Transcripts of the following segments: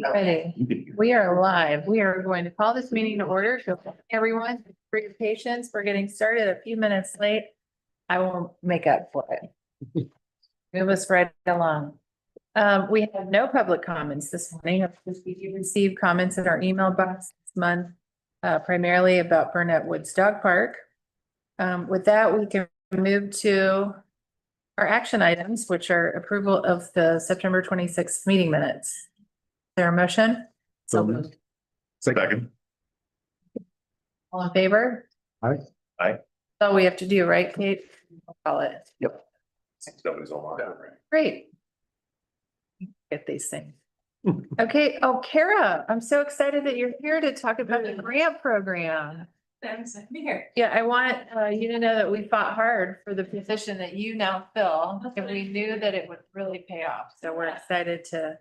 Ready. We are live. We are going to call this meeting to order. So everyone, for your patience, we're getting started a few minutes late. I won't make up for it. Move us right along. We have no public comments this morning. We received comments in our email box this month, primarily about Burnett Woods Dog Park. With that, we can move to our action items, which are approval of the September 26th meeting minutes. Is there a motion? So moved. Second. All in favor? Aye. Aye. That's all we have to do, right, Kate? I'll call it. Yep. Nobody's online. Great. Get these things. Okay. Oh, Kara, I'm so excited that you're here to talk about the grant program. Thanks to be here. Yeah, I want you to know that we fought hard for the position that you now fill, and we knew that it would really pay off. So we're excited to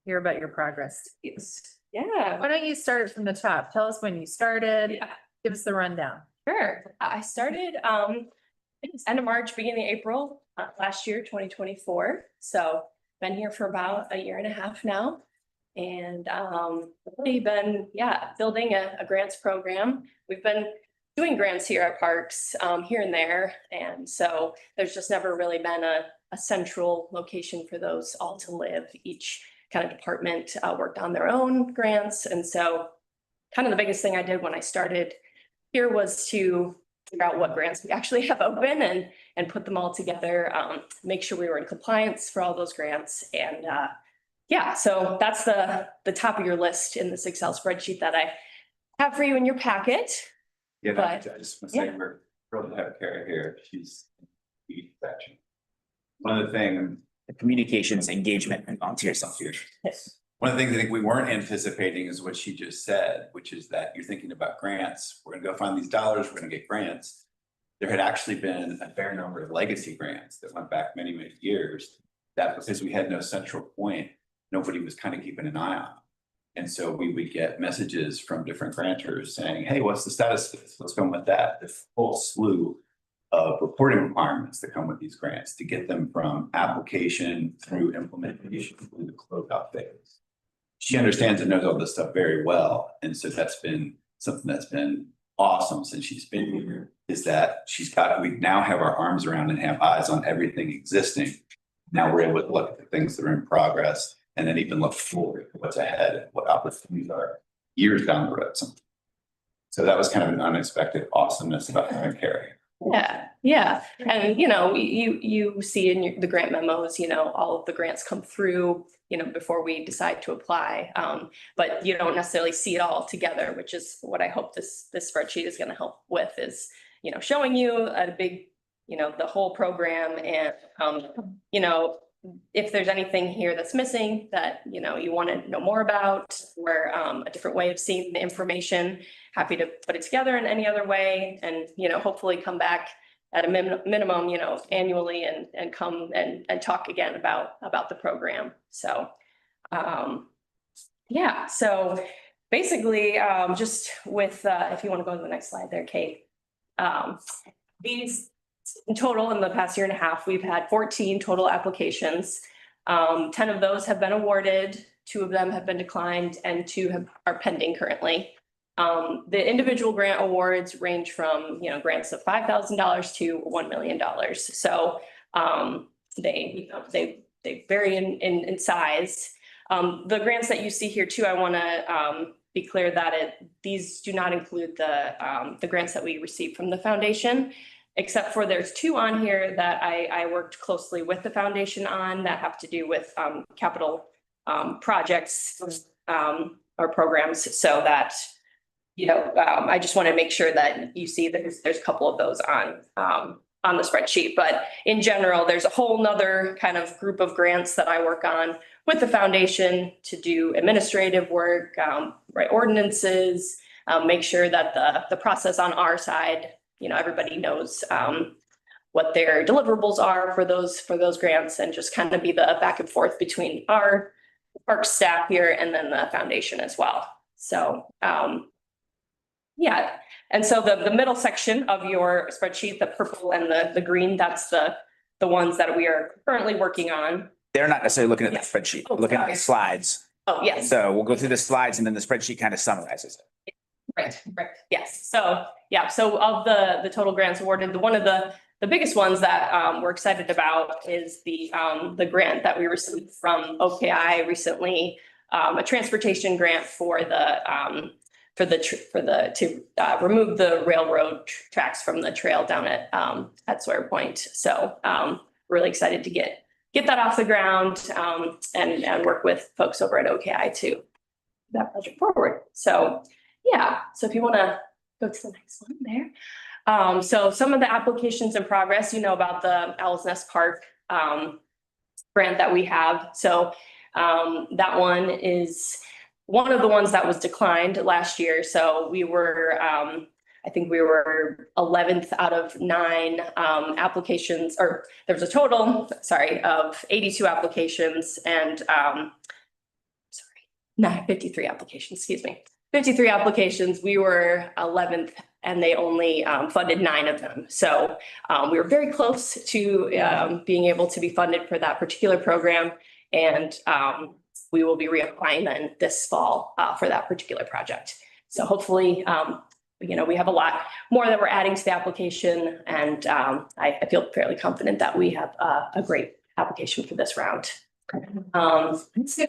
hear about your progress. Yeah, Why don't you start from the top? Tell us when you started. yeah, Give us the rundown. sure. I started, it was end of March, beginning of April, last year, 2024. So been here for about a year and a half now. And, really been, building a grants program. We've been doing grants here at parks, here and there. And so there's just never really been a central location for those all to live. Each kind of department worked on their own grants. And so kind of the biggest thing I did when I started here was to figure out what grants we actually have open and put them all together, make sure we were in compliance for all those grants. And so that's the top of your list in this Excel spreadsheet that I have for you in your packet. Yeah, But- I just want to say we're thrilled to have Kara here. She's section. One of the things, The communications, engagement, and volunteer stuff. one of the things I think we weren't anticipating is what she just said, which is that you're thinking about grants. We're gonna go find these dollars, we're gonna get grants. There had actually been a fair number of legacy grants that went back many, many years. That because we had no central point, nobody was kind of keeping an eye on. And so we would get messages from different grantors saying, hey, what's the status of this? Let's go with that. The full slew of reporting requirements that come with these grants to get them from application through implementation through the closeout phase. She understands and knows all this stuff very well. And so that's been something that's been awesome since she's been here, is that we now have our arms around and have eyes on everything existing. Now we're able to look at the things that are in progress and then even look forward to what's ahead and what opportunities are years down the road. So that was kind of an unexpected awesomeness about having Carrie. Yeah. And, you see in the grant memos, all of the grants come through, before we decide to apply. But you don't necessarily see it all together, which is what I hope this spreadsheet is going to help with is, showing you a big, the whole program and, if there's anything here that's missing that, you want to know more about or a different way of seeing the information, happy to put it together in any other way and, hopefully come back at a minimum, annually and come and talk again about the program. So, so basically just with, if you want to go to the next slide there, Kate, these in total in the past year and a half, we've had 14 total applications. 10 of those have been awarded, 2 of them have been declined, and 2 are pending currently. The individual grant awards range from, grants of $5,000 to $1 million. So they vary in size. The grants that you see here too, I want to be clear that these do not include the grants that we received from the foundation. Except for there's 2 on here that I worked closely with the foundation on that have to do with capital projects or programs, so that I just want to make sure that you see that there's a couple of those on the spreadsheet. But in general, there's a whole nother kind of group of grants that I work on with the foundation to do administrative work, write ordinances, make sure that the process on our side. Everybody knows what their deliverables are for those grants and just kind of be the back and forth between our park staff here and then the foundation as well. So, And so the middle section of your spreadsheet, the purple and the green, that's the ones that we are currently working on. They're not necessarily looking at the spreadsheet, Oh, looking at sorry. the slides. Oh, yes. So we'll go through the slides and then the spreadsheet kind of summarizes it. Right, yes. So, yeah, so of the total grants awarded, one of the biggest ones that we're excited about is the grant that we received from OKI recently. A transportation grant to remove the railroad tracks from the trail down at Sawyer Point. So really excited to get that off the ground and work with folks over at OKI to move that project forward. So yeah, so if you want to go to the next one there. So some of the applications in progress, you know about the Owl's Nest Park grant that we have. So that one is one of the ones that was declined last year. So we were, I think we were 11th out of 9 applications, or there was a total, of 82 applications and 53 applications, excuse me. 53 applications, we were 11th and they only funded 9 of them. So we were very close to being able to be funded for that particular program. And we will be reapplying then this fall for that particular project. So hopefully, we have a lot more that we're adding to the application. And I feel fairly confident that we have a great application for this round.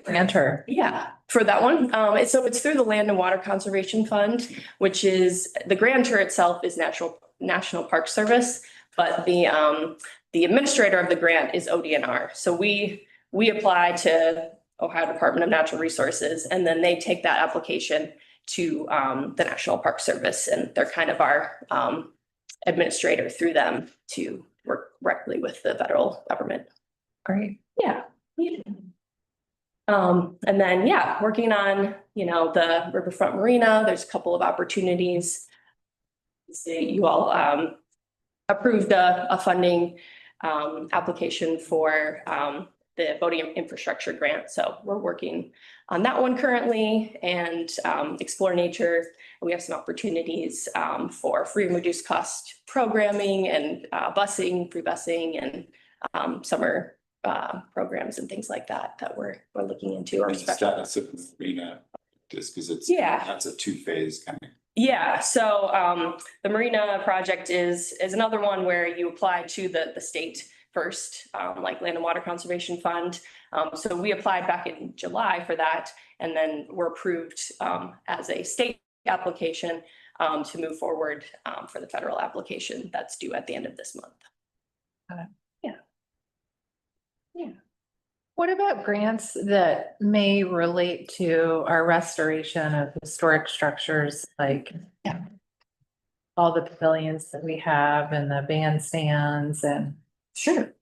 Enter. Yeah, for that one. So it's through the Land and Water Conservation Fund, which is the grantor itself is National Park Service, but the administrator of the grant is ODNR. So we apply to Ohio Department of Natural Resources, and then they take that application to the National Park Service, and they're kind of our administrator through them to work directly with the federal government. Great. Yeah. And then, working on, the Riverfront Marina, there's a couple of opportunities. You all approved a funding application for the boating infrastructure grant. So we're working on that one currently, and Explore Nature. We have some opportunities for free and reduced cost programming and free busing and summer programs and things like that we're looking into. Or The status of the marina, just because that's a 2-phase kind of. Yeah, so the marina project is another one where you apply to the state first, like Land and Water Conservation Fund. So we applied back in July for that, and then were approved as a state application to move forward for the federal application that's due at the end of this month. Yeah. What about grants that may relate to our restoration of historic structures, like all the pavilions that we have and the bandstands and? Sure.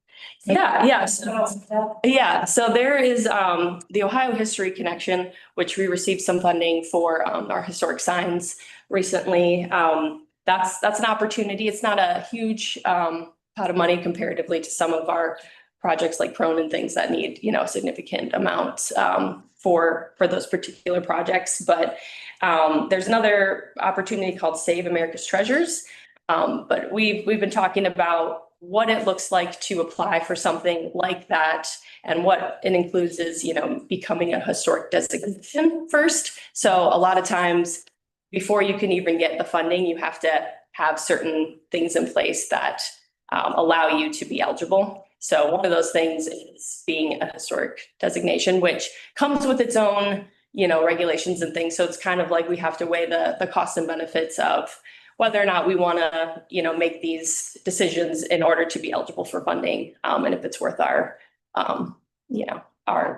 Yeah. So there is the Ohio History Connection, which we received some funding for our historic signs recently. That's an opportunity. It's not a huge pot of money comparatively to some of our projects like Prone and things that need, significant amounts for those particular projects. But there's another opportunity called Save America's Treasures. But we've been talking about what it looks like to apply for something like that. And what it includes is, becoming a historic designation first. So a lot of times before you can even get the funding, you have to have certain things in place that allow you to be eligible. So one of those things is being a historic designation, which comes with its own, regulations and things. So it's kind of like we have to weigh the costs and benefits of whether or not we want to, make these decisions in order to be eligible for funding, and if it's worth our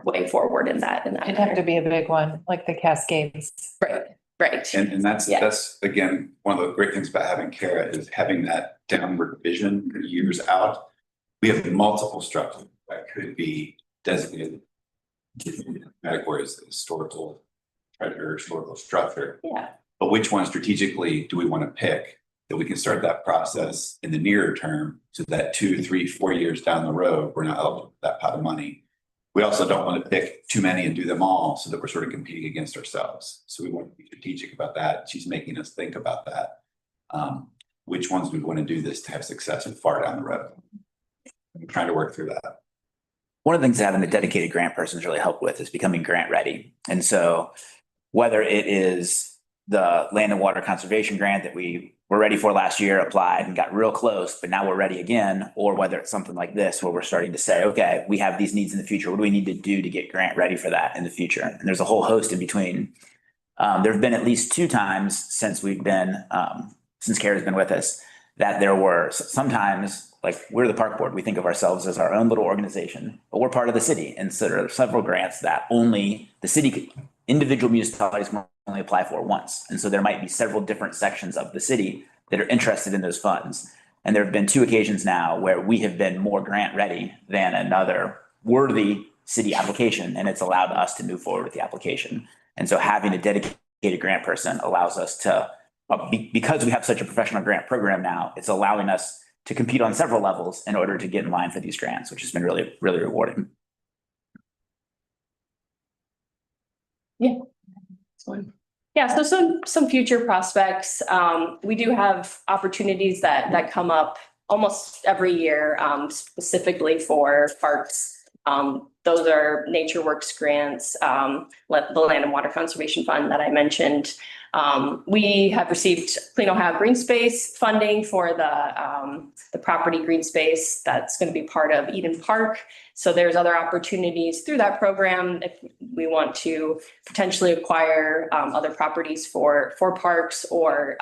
way forward in that. It'd have to be a big one, like the Cascades. Right. And that's again, one of the great things about having Kara is having that downward vision years out. We have multiple structures that could be designated categories of historical treasure, historical structure. Yeah. But which one strategically do we want to pick that we can start that process in the nearer term so that 2, 3, 4 years down the road, we're not eligible for that pot of money. We also don't want to pick too many and do them all so that we're sort of competing against ourselves. So we want to be strategic about that. She's making us think about that. Which ones we want to do this to have success and far down the road. I'm trying to work through that. one of the things that having a dedicated grant person has really helped with is becoming grant ready. And so whether it is the land and water conservation grant that we were ready for last year, applied and got real close, but now we're ready again, or whether it's something like this where we're starting to say, okay, we have these needs in the future. What do we need to do to get grant ready for that in the future? And there's a whole host in between. There have been at least 2 times since we've been, since Kara's been with us, that there were sometimes, like, we're the park board, we think of ourselves as our own little organization, but we're part of the city. And so there are several grants that only the city, individual municipalities can only apply for once. And so there might be several different sections of the city that are interested in those funds. And there have been 2 occasions now where we have been more grant ready than another worthy city application, and it's allowed us to move forward with the application. And so having a dedicated grant person allows us to, because we have such a professional grant program now, it's allowing us to compete on several levels in order to get in line for these grants, which has been really, really rewarding. Yeah. Yeah, so some future prospects. We do have opportunities that come up almost every year, specifically for parks. Those are Nature Works grants, the Land and Water Conservation Fund that I mentioned. We have received Clean Ohio Green Space funding for the property green space that's going to be part of Eden Park. So there's other opportunities through that program if we want to potentially acquire other properties for parks, or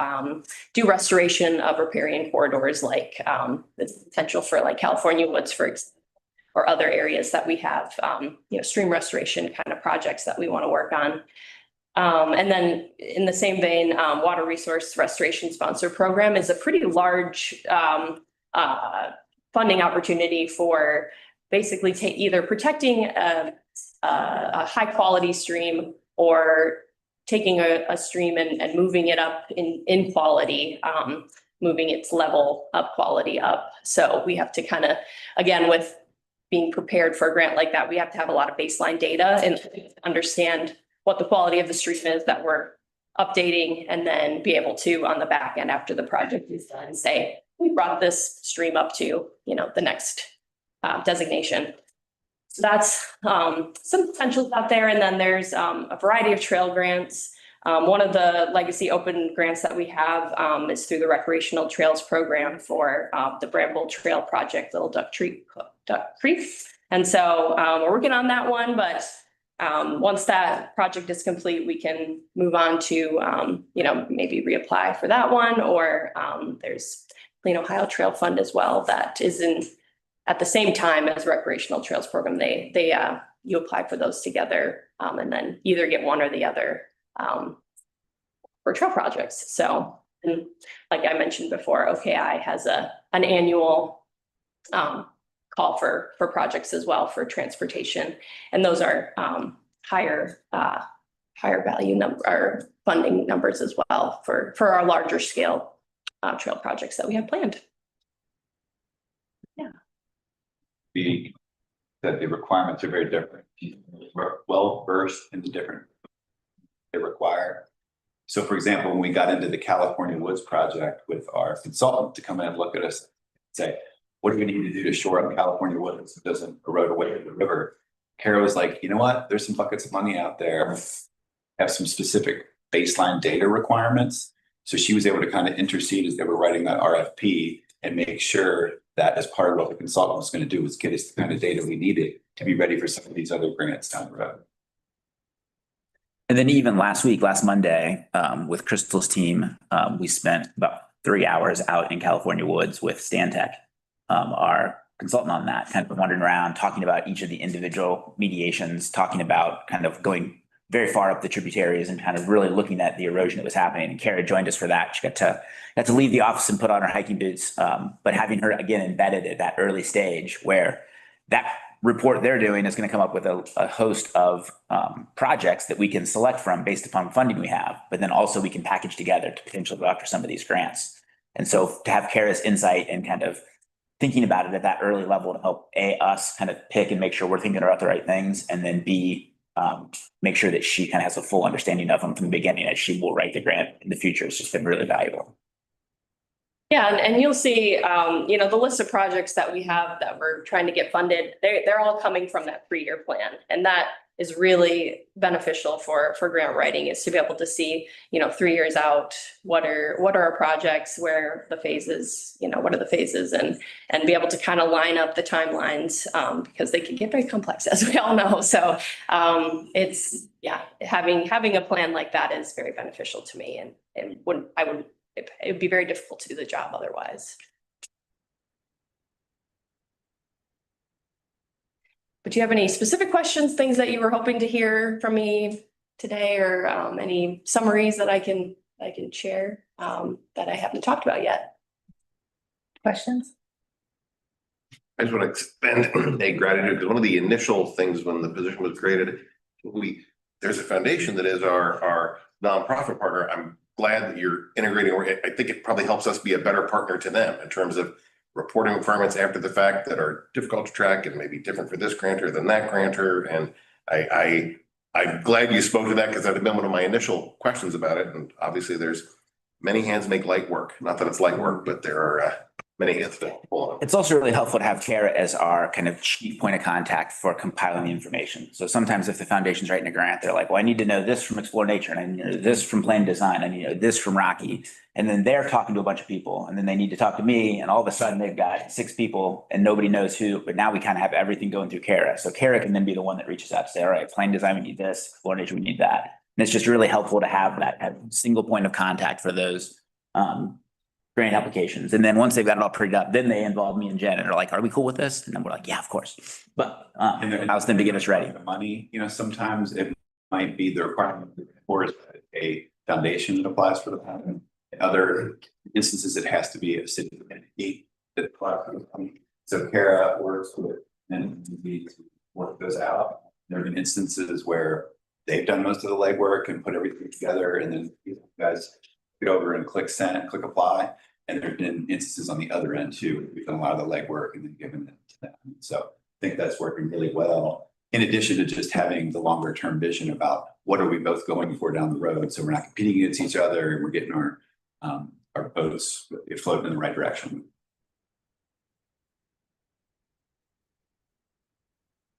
do restoration of riparian corridors, like the potential for like California Woods, for example, or other areas that we have, stream restoration kind of projects that we want to work on. And then in the same vein, Water Resource Restoration Sponsor Program is a pretty large funding opportunity for basically either protecting a high quality stream, or taking a stream and moving it up in quality, moving its level up, quality up. So we have to kind of, again, with being prepared for a grant like that, we have to have a lot of baseline data and understand what the quality of the stream is that we're updating, and then be able to, on the back end after the project is done, say, we brought this stream up to, the next designation. So that's some potentials out there. And then there's a variety of trail grants. One of the legacy open grants that we have is through the Recreational Trails Program for the Bramble Trail Project, Little Duck Creek. And so we're working on that one, but once that project is complete, we can move on to, maybe reapply for that one, or there's Clean Ohio Trail Fund as well that is in at the same time as Recreational Trails Program. You apply for those together, and then either get one or the other for trail projects. So, and like I mentioned before, OKI has an annual call for projects as well for transportation, and those are higher value or funding numbers as well for our larger scale trail projects that we have planned. Yeah. That the requirements are very different. We're well versed in the different they require. So for example, when we got into the California Woods project with our consultant to come in and look at us and say, what do we need to do to shore up California Woods so it doesn't erode away the river? Kara was like, you know what? There's some buckets of money out there, have some specific baseline data requirements. So she was able to kind of intercede as they were writing that RFP and make sure that as part of what the consultant was going to do was get us the kind of data we needed to be ready for some of these other grants down the road. And then even last Monday, with Crystal's team, we spent about 3 hours out in California Woods with Stantec, our consultant on that, kind of wandering around, talking about each of the individual mediations, talking about kind of going very far up the tributaries and kind of really looking at the erosion that was happening. And Kara joined us for that. She got to leave the office and put on her hiking boots, but having her again embedded at that early stage where that report they're doing is going to come up with a host of projects that we can select from based upon funding we have, but then also we can package together to potentially go after some of these grants. And so to have Kara's insight and kind of thinking about it at that early level to help us kind of pick and make sure we're thinking about the right things, and then B, make sure that she kind of has a full understanding of them from the beginning as she will write the grant in the future. It's just been really valuable. Yeah, and you'll see, the list of projects that we have that we're trying to get funded, they're all coming from that 3-year plan. And that is really beneficial for grant writing, is to be able to see, 3 years out, what are our projects, where are the phases, what are the phases, and be able to kind of line up the timelines, because they can get very complex, as we all know. So having a plan like that is very beneficial to me, and it would be very difficult to do the job otherwise. But do you have any specific questions, things that you were hoping to hear from me today, or any summaries that I can share that I haven't talked about yet? Questions? I just want to extend a gratitude, because one of the initial things when the position was created, there's a foundation that is our nonprofit partner. I'm glad that you're integrating. I think it probably helps us be a better partner to them in terms of reporting requirements after the fact that are difficult to track and maybe different for this grantor than that grantor. And I'm glad you spoke to that, because that had been one of my initial questions about it. And obviously there's many hands make light work. Not that it's light work, but there are many hands to pull on. It's also really helpful to have Kara as our kind of chief point of contact for compiling the information. So sometimes if the foundation's writing a grant, they're like, well, I need to know this from Explore Nature, and I need to know this from Plan Design, I need to know this from Rocky. And then they're talking to a bunch of people, and then they need to talk to me, and all of a sudden they've got 6 people and nobody knows who. But now we kind of have everything going through Kara. So Kara can then be the one that reaches out to say, all right, Plan Design, we need this, Explore Nature, we need that. And it's just really helpful to have that single point of contact for those grant applications. And then once they've got it all prettied up, then they involve me and Jen and are like, are we cool with this? And then we're like, yeah, of course. But allows them to get us ready. The money, sometimes it might be the requirement for a foundation that applies for the fund. In other instances, it has to be a city entity that applies for the fund. So Kara works with and we work those out. There have been instances where they've done most of the legwork and put everything together, and then you guys get over and click send, click apply. And there have been instances on the other end too. We've done a lot of the legwork and then given it to them. So I think that's working really well. In addition to just having the longer term vision about what are we both going for down the road, so we're not competing against each other and we're getting our boats floating in the right direction.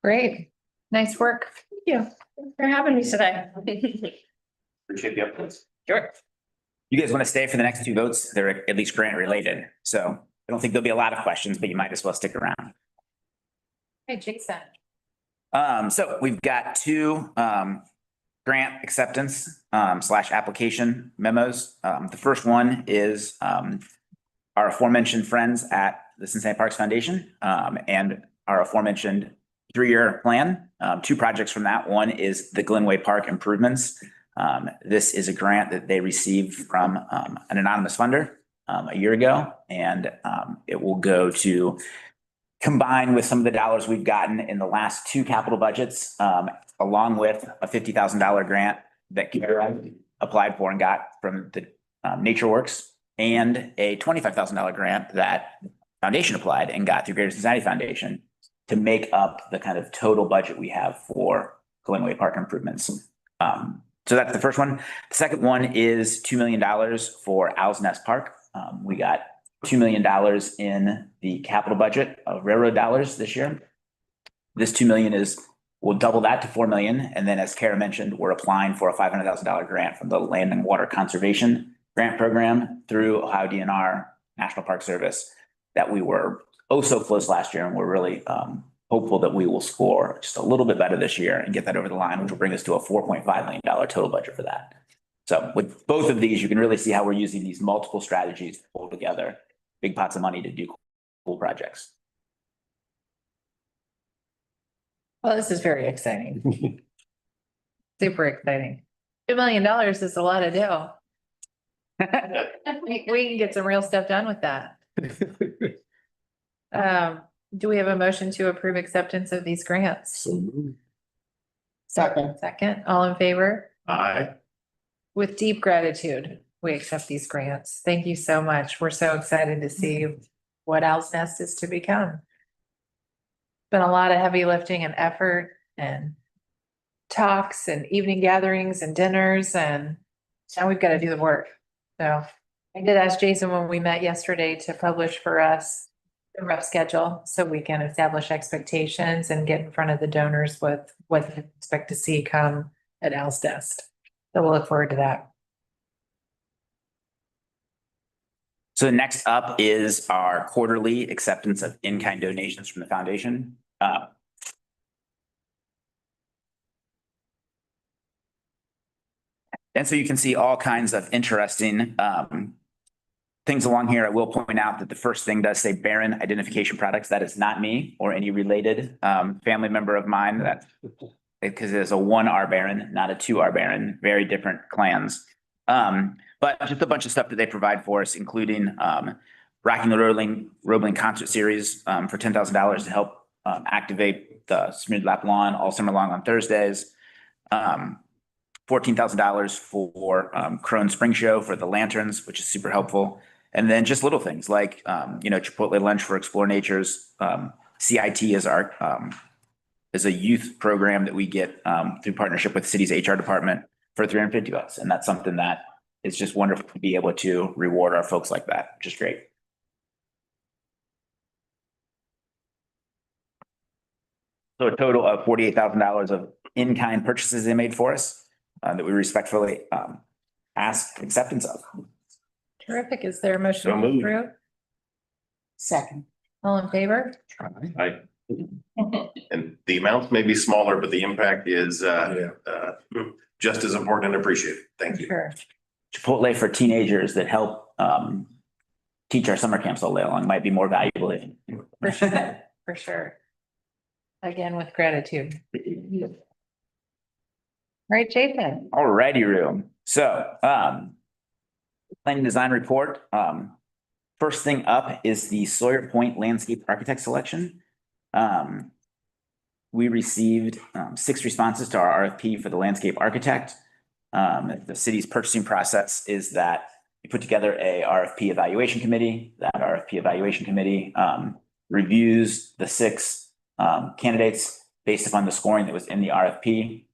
Great. Nice work. Thank you. Thanks for having me today. Appreciate the updates. Sure. You guys want to stay for the next 2 votes? They're at least grant related. So I don't think there'll be a lot of questions, but you might as well stick around. Hey, Jason. So we've got 2 grant acceptance / application memos. The first one is our aforementioned friends at the Cincinnati Parks Foundation and our aforementioned 3-year plan. 2 projects from that. One is the Glenway Park improvements. This is a grant that they received from an anonymous funder a year ago, and it will go to combine with some of the dollars we've gotten in the last 2 capital budgets, along with a $50,000 grant that Kara applied for and got from the Nature Works, and a $25,000 grant that Foundation applied and got through Greater Cincinnati Foundation to make up the kind of total budget we have for Glenway Park improvements. So that's the first one. The second one is $2 million for Owl's Nest Park. We got $2 million in the capital budget of railroad dollars this year. This $2 million we'll double that to $4 million. And then as Kara mentioned, we're applying for a $500,000 grant from the Land and Water Conservation Grant Program through Ohio DNR National Park Service that we were so close last year. And we're really hopeful that we will score just a little bit better this year and get that over the line, which will bring us to a $4.5 million total budget for that. So with both of these, you can really see how we're using these multiple strategies to pull together big pots of money to do cool projects. Well, this is very exciting. Super exciting. $2 million is a lot of dough. We can get some real stuff done with that. Do we have a motion to approve acceptance of these grants? Second, all in favor? Aye. With deep gratitude, we accept these grants. Thank you so much. We're so excited to see what Owl's Nest is to become. Been a lot of heavy lifting and effort and talks and evening gatherings and dinners, and now we've got to do the work. So I did ask Jason when we met yesterday to publish for us the rough schedule so we can establish expectations and get in front of the donors with what they expect to see come at Al's desk. So we'll look forward to that. So next up is our quarterly acceptance of in-kind donations from the foundation. And so you can see all kinds of interesting things along here. I will point out that the first thing does say Baron Identification Products. That is not me or any related family member of mine. That because it is a 1R Baron, not a 2R Baron, very different clans. But just a bunch of stuff that they provide for us, including Rocking the Roebling concert series for $10,000 to help activate the Smeared Lap Lawn all summer long on Thursdays. $14,000 for Crone Spring Show for the lanterns, which is super helpful. And then just little things like, Chipotle lunch for Explore Natures. CIT is is a youth program that we get through partnership with the city's HR department for $350. And that's something that is just wonderful to be able to reward our folks like that. Just great. So a total of $48,000 of in-kind purchases they made for us that we respectfully ask acceptance of. Terrific. Is there a motion So to moved. approve? Second. All in favor? And the amounts may be smaller, but the impact is just as important and appreciated. Thank you. Sure. Chipotle for teenagers that help teach our summer camps all day long might be more valuable. For sure. For sure. Again, with gratitude. Right, Jason? All righty, room. So, planning design report. First thing up is the Sawyer Point Landscape Architect selection. We received 6 responses to our RFP for the landscape architect. The city's purchasing process is that we put together a RFP evaluation committee. That RFP evaluation committee reviews the 6 candidates based upon the scoring that was in the RFP.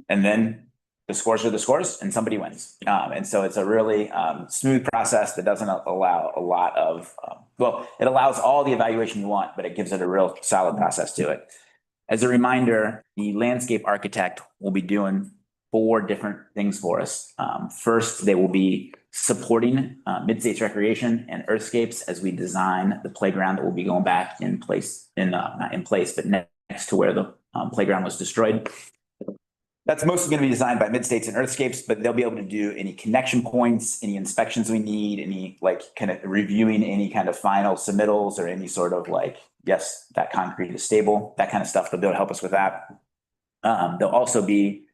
And then the scores are the scores and somebody wins. And so it's a really smooth process that doesn't allow a lot of, it allows all the evaluation you want, but it gives it a real solid process to it. As a reminder, the landscape architect will be doing 4 different things for us. First, they will be supporting Mid-States Recreation and Earthscapes as we design the playground that will be going back in place, not in place, but next to where the playground was destroyed. That's mostly going to be designed by Mid-States and Earthscapes, but they'll be able to do any connection points, any inspections we need, any kind of reviewing any kind of final submittals or any sort of yes, that concrete is stable, that kind of stuff. They'll be able to help us with that. They'll also be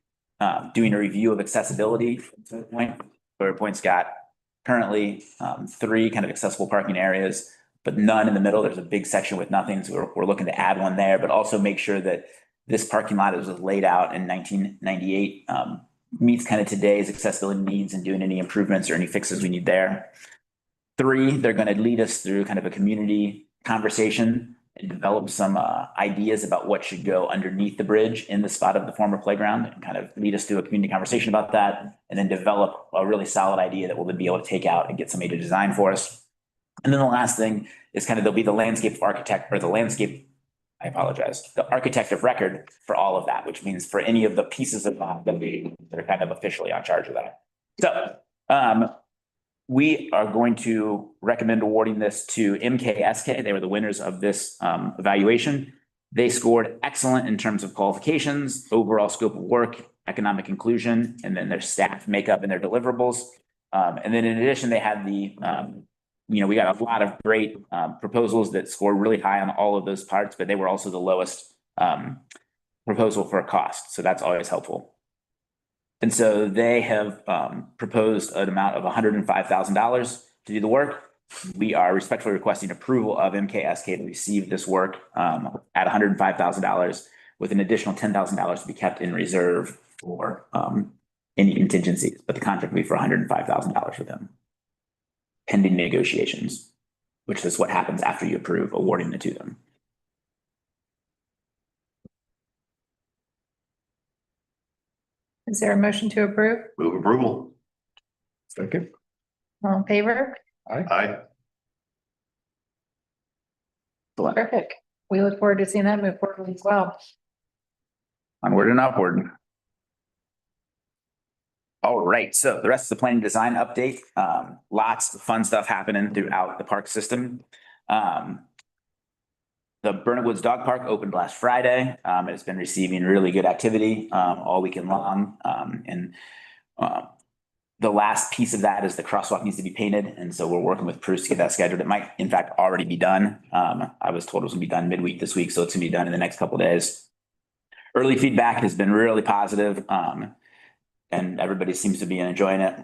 doing a review of accessibility. Sawyer Point's got currently 3 kind of accessible parking areas, but none in the middle. There's a big section with nothing. So we're looking to add one there, but also make sure that this parking lot as was laid out in 1998 meets kind of today's accessibility needs and doing any improvements or any fixes we need there. 3, they're going to lead us through kind of a community conversation and develop some ideas about what should go underneath the bridge in the spot of the former playground and kind of lead us through a community conversation about that, and then develop a really solid idea that we'll then be able to take out and get somebody to design for us. And then the last thing is kind of there'll be the landscape architect or the architect of record for all of that, which means for any of the pieces of that are kind of officially on charge of that. So we are going to recommend awarding this to MKSK. They were the winners of this evaluation. They scored excellent in terms of qualifications, overall scope of work, economic inclusion, and then their staff makeup and their deliverables. And then in addition, they had we got a lot of great proposals that scored really high on all of those parts, but they were also the lowest proposal for a cost. So that's always helpful. And so they have proposed an amount of $105,000 to do the work. We are respectfully requesting approval of MKSK to receive this work at $105,000 with an additional $10,000 to be kept in reserve for any contingencies, but the contract will be for $105,000 with them, pending negotiations, which is what happens after you approve awarding it to them. Is there a motion to approve? Move approval. Second. All in favor? I, Perfect. We look forward to seeing that move forward as well. Onward and upward. All right, so the rest of the planning design update, lots of fun stuff happening throughout the park system. The Burnett Woods Dog Park opened last Friday. It's been receiving really good activity all weekend long. The last piece of that is the crosswalk needs to be painted. And so we're working with Bruce to get that scheduled. It might in fact already be done. I was told it was gonna be done midweek this week, so it's gonna be done in the next couple of days. Early feedback has been really positive, and everybody seems to be enjoying it.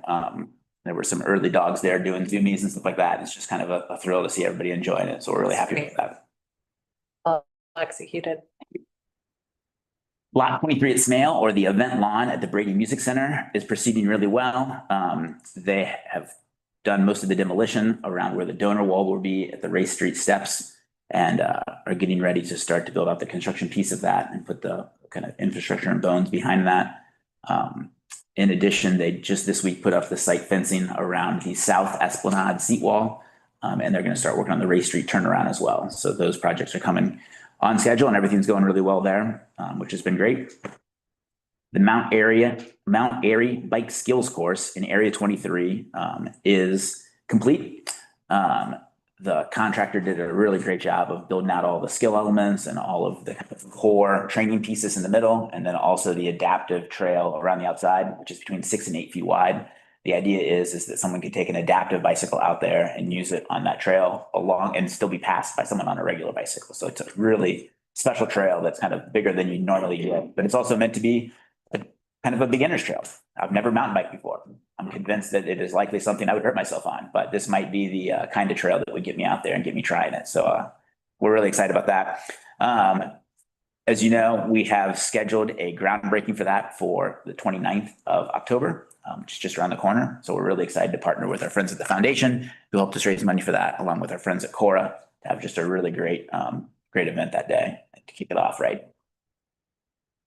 There were some early dogs there doing zoomies and stuff like that. It's just kind of a thrill to see everybody enjoying it. So we're really happy with that. Executed. Lot 23 at Smale, or the event lawn at the Brady Music Center, is proceeding really well. They have done most of the demolition around where the donor wall will be at the Race Street steps, and are getting ready to start to build out the construction piece of that and put the kind of infrastructure and bones behind that. In addition, they just this week put up the site fencing around the South Esplanade seat wall, and they're going to start working on the Race Street turnaround as well. So those projects are coming on schedule, and everything's going really well there, which has been great. The Mount Airy Bike Skills Course in Area 23 is complete. The contractor did a really great job of building out all the skill elements and all of the core training pieces in the middle, and then also the adaptive trail around the outside, which is between 6 and 8 feet wide. The idea is that someone could take an adaptive bicycle out there and use it on that trail along and still be passed by someone on a regular bicycle. So it's a really special trail that's kind of bigger than you normally get, but it's also meant to be kind of a beginner's trail. I've never mountain biked before. I'm convinced that it is likely something I would hurt myself on, but this might be the kind of trail that would get me out there and get me trying it. So we're really excited about that. As you know, we have scheduled a groundbreaking for that for the 29th of October, which is just around the corner. So we're really excited to partner with our friends at the foundation who helped us raise money for that, along with our friends at Cora, to have just a really great event that day to kick it off right.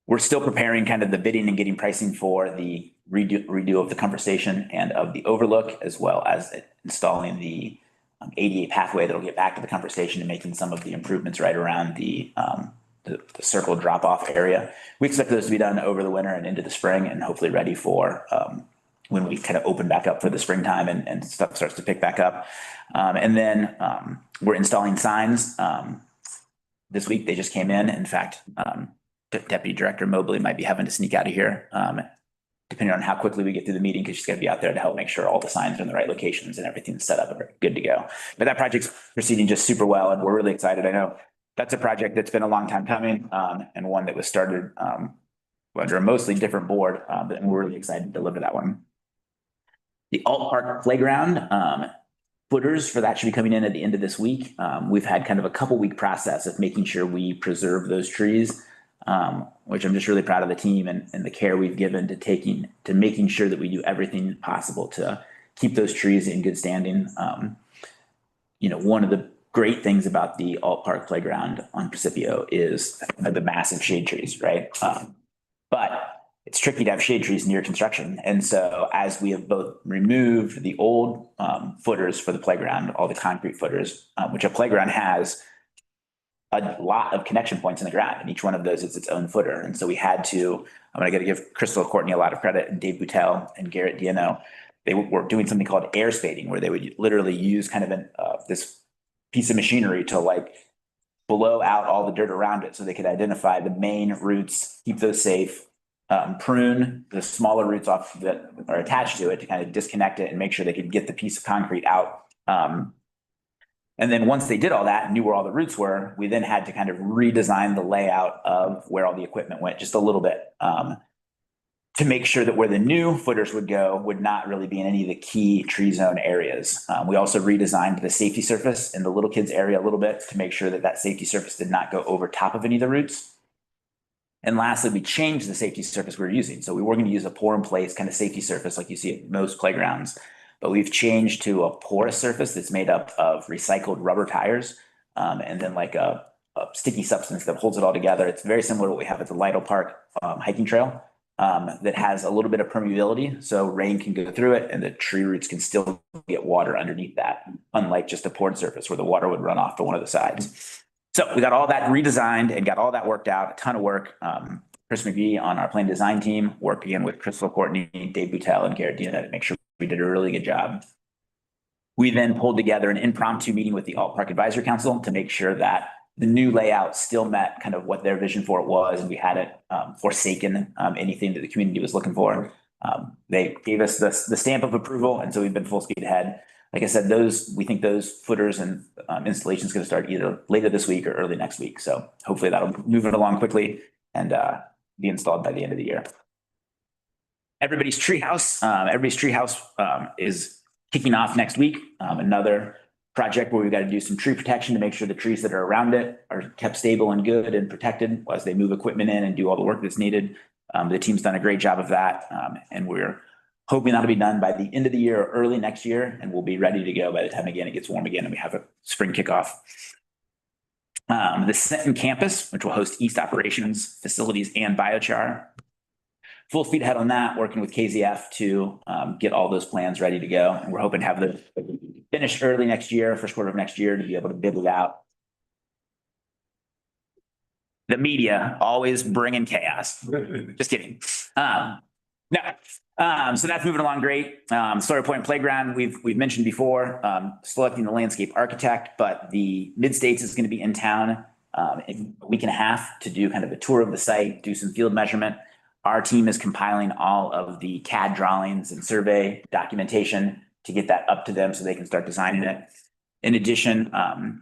We're still preparing kind of the bidding and getting pricing for the redo of the Comfort Station and of the Overlook, as well as installing the ADA pathway that'll get back to the Comfort Station and making some of the improvements right around the circle drop-off area. We expect those to be done over the winter and into the spring, and hopefully ready for when we kind of open back up for the springtime and stuff starts to pick back up. And then we're installing signs. This week they just came in. In fact, Deputy Director Mobley might be having to sneak out of here, depending on how quickly we get through the meeting, because she's going to be out there to help make sure all the signs are in the right locations and everything's set up and good to go. But that project's proceeding just super well, and we're really excited. I know that's a project that's been a long time coming, and one that was started under a mostly different board, but we're really excited to deliver that one. The Alt Park Playground, footers for that should be coming in at the end of this week. We've had kind of a couple week process of making sure we preserve those trees, which I'm just really proud of the team and the care we've given to making sure that we do everything possible to keep those trees in good standing. One of the great things about the Alt Park Playground on Precipio is the massive shade trees, right? But it's tricky to have shade trees near construction. And so as we have both removed the old footers for the playground, all the concrete footers, which a playground has a lot of connection points in the ground, and each one of those is its own footer. And so we had to, I'm going to give Crystal Courtney a lot of credit, and Dave Boutel and Garrett Diano. They were doing something called air spading, where they would literally use kind of this piece of machinery to like blow out all the dirt around it so they could identify the main roots, keep those safe, prune the smaller roots off that are attached to it to kind of disconnect it and make sure they could get the piece of concrete out. And then once they did all that and knew where all the roots were, we then had to kind of redesign the layout of where all the equipment went just a little bit, to make sure that where the new footers would go would not really be in any of the key tree zone areas. We also redesigned the safety surface in the little kids area a little bit to make sure that that safety surface did not go over top of any of the roots. And lastly, we changed the safety surface we were using. So we were going to use a pour in place kind of safety surface like you see at most playgrounds, but we've changed to a porous surface that's made up of recycled rubber tires, and then like a sticky substance that holds it all together. It's very similar to what we have at the Lytle Park hiking trail. that has a little bit of permeability, so rain can go through it and the tree roots can still get water underneath that, unlike just a poured surface where the water would run off to one of the sides. So we got all that redesigned and got all that worked out, a ton of work. Chris McGee on our plan design team worked again with Crystal Courtney, Dave Boutel, and Garrett Dina to make sure we did a really good job. We then pulled together an impromptu meeting with the Alt Park Advisory Council to make sure that the new layout still met kind of what their vision for it was, and we hadn't forsaken anything that the community was looking for. They gave us the stamp of approval, and so we've been full speed ahead. Like I said, we think those footers and installations going to start either later this week or early next week. So hopefully that'll move it along quickly and be installed by the end of the year. Everybody's treehouse is kicking off next week. Another project where we've got to do some tree protection to make sure the trees that are around it are kept stable and good and protected as they move equipment in and do all the work that's needed. The team's done a great job of that, and we're hoping that'll be done by the end of the year or early next year, and we'll be ready to go by the time again it gets warm again and we have a spring kickoff. The Sinton campus, which will host East operations, facilities, and biochar. Full speed ahead on that, working with KZF to get all those plans ready to go. And we're hoping to have them finished early next year, first quarter of next year, to be able to bid it out. The media always bringing chaos. Just kidding. No. So that's moving along great. Sawyer Point Playground, we've mentioned before, selecting the landscape architect, but the Mid-States is going to be in town in a week and a half to do kind of a tour of the site, do some field measurement. Our team is compiling all of the CAD drawings and survey documentation to get that up to them so they can start designing it. In addition,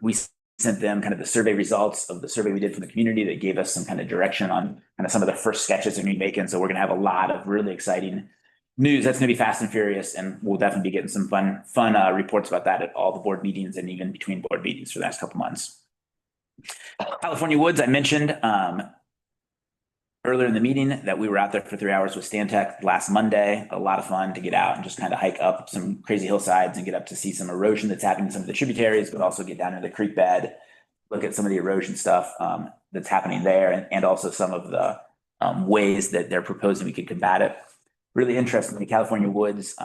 we sent them kind of the survey results of the survey we did from the community that gave us some kind of direction on kind of some of the first sketches they're going to be making. So we're going to have a lot of really exciting news. That's going to be fast and furious, and we'll definitely be getting some fun reports about that at all the board meetings and even between board meetings for the next couple months. California Woods, I mentioned earlier in the meeting that we were out there for 3 hours with Stantec last Monday. A lot of fun to get out and just kind of hike up some crazy hillsides and get up to see some erosion that's happening in some of the tributaries, but also get down into the creek bed, look at some of the erosion stuff that's happening there, and also some of the ways that they're proposing we could combat it. Really interestingly, California Woods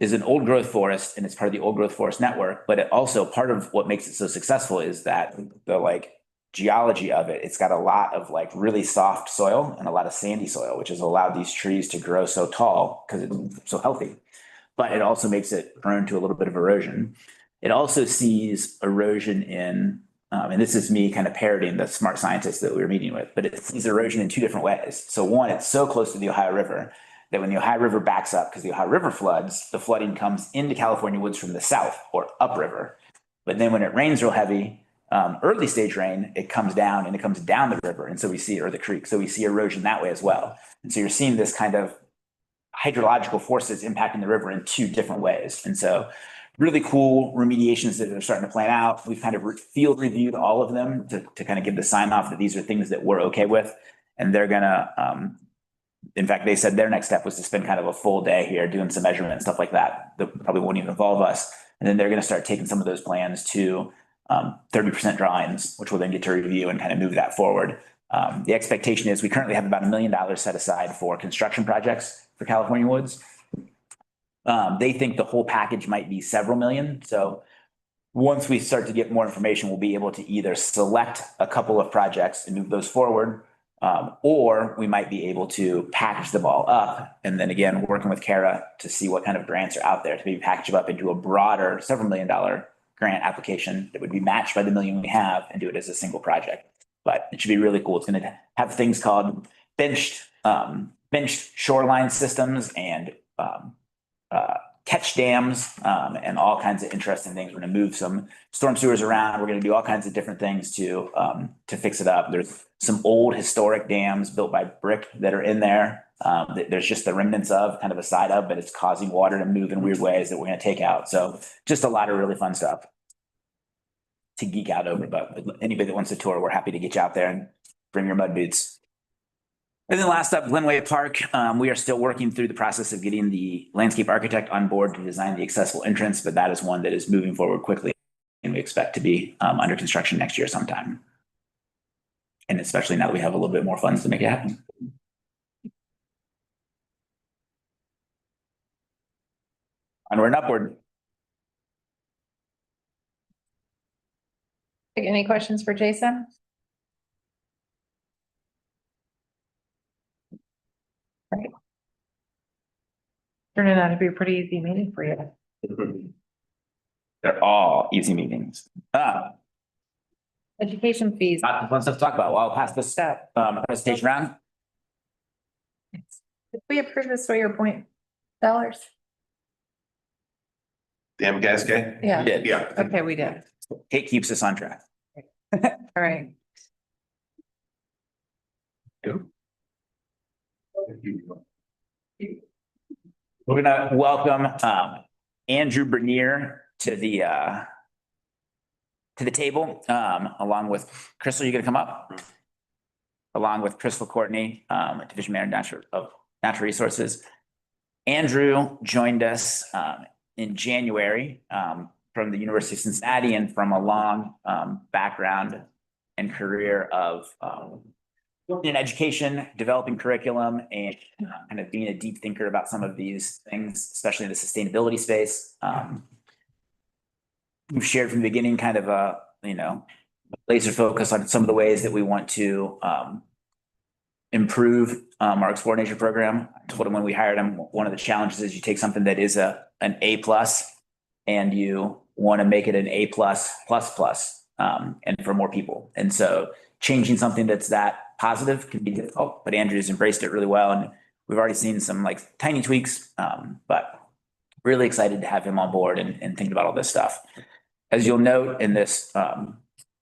is an old growth forest, and it's part of the old growth forest network, but it also part of what makes it so successful is that the geology of it. It's got a lot of really soft soil and a lot of sandy soil, which has allowed these trees to grow so tall because it's so healthy, but it also makes it prone to a little bit of erosion. It also sees erosion in, and this is me kind of parodying the smart scientists that we were meeting with, but it sees erosion in two different ways. So one, it's so close to the Ohio River that when the Ohio River backs up, because the Ohio River floods, the flooding comes into California Woods from the south or upriver. But then when it rains real heavy, early stage rain, it comes down and it comes down the river. And so we see, or the creek. So we see erosion that way as well. And so you're seeing this kind of hydrological forces impacting the river in two different ways. And so really cool remediations that are starting to plan out. We've kind of field reviewed all of them to kind of give the sign off that these are things that we're okay with. And they're gonna, in fact, they said their next step was to spend kind of a full day here doing some measurement and stuff like that. That probably won't even involve us. And then they're going to start taking some of those plans to 30% drawings, which we'll then get to review and kind of move that forward. The expectation is we currently have about $1 million set aside for construction projects for California Woods. They think the whole package might be several million. So once we start to get more information, we'll be able to either select a couple of projects and move those forward, or we might be able to package them all up. And then again, working with Kara to see what kind of grants are out there to maybe package them up into a broader several $1 million grant application that would be matched by the $1 million we have and do it as a single project. But it should be really cool. It's going to have things called benched shoreline systems and catch dams and all kinds of interesting things. We're going to move some storm sewers around. We're going to do all kinds of different things to fix it up. There's some old historic dams built by brick that are in there. There's just the remnants of kind of a side of, but it's causing water to move in weird ways that we're going to take out. So just a lot of really fun stuff to geek out over. But anybody that wants to tour, we're happy to get you out there and bring your mud boots. And then last up, Glenway Park. We are still working through the process of getting the landscape architect on board to design the accessible entrance, but that is one that is moving forward quickly and we expect to be under construction next year sometime. And especially now that we have a little bit more funds to make it happen. Onward and upward. Any questions for Jason? Right. Turning out to be a pretty easy meeting for you. They're all easy meetings. Education fees. Lots of fun stuff to talk about. Well, I'll pass the step, presentation round. Did we approve the Sawyer Point dollars? Damn Gasquet? We Yeah, did. Yeah. okay, we did. Kate keeps us on track. All right. We're gonna welcome Andrew Bernier to the table, along with Crystal. You gonna come up? Along with Crystal Courtney, Division Manager of Natural Resources. Andrew joined us in January from the University of Cincinnati and from a long background and career of working in education, developing curriculum, and kind of being a deep thinker about some of these things, especially in the sustainability space. We've shared from the beginning kind of a, laser focus on some of the ways that we want to improve our Explore Nature program. I told him when we hired him, one of the challenges is you take something that is an A+ and you want to make it an A+++, and for more people. And so changing something that's that positive can be difficult, but Andrew's embraced it really well. And we've already seen some like tiny tweaks, but really excited to have him on board and thinking about all this stuff. As you'll note in this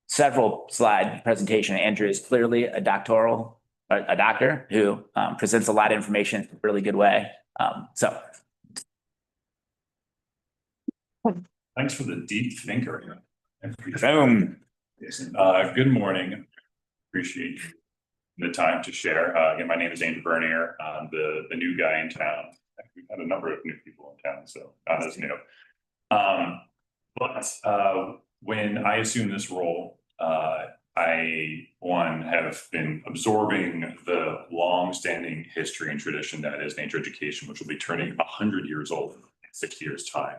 several slide presentation, Andrew is clearly a doctor who presents a lot of information in a really good way. Thanks for the deep thinker. Boom. Good morning. Appreciate the time to share. Again, my name is Andrew Bernier. I'm the new guy in town. We've had a number of new people in town, so not as new. But when I assumed this role, I have been absorbing the long-standing history and tradition that is nature education, which will be turning 100 years old in 6 years' time.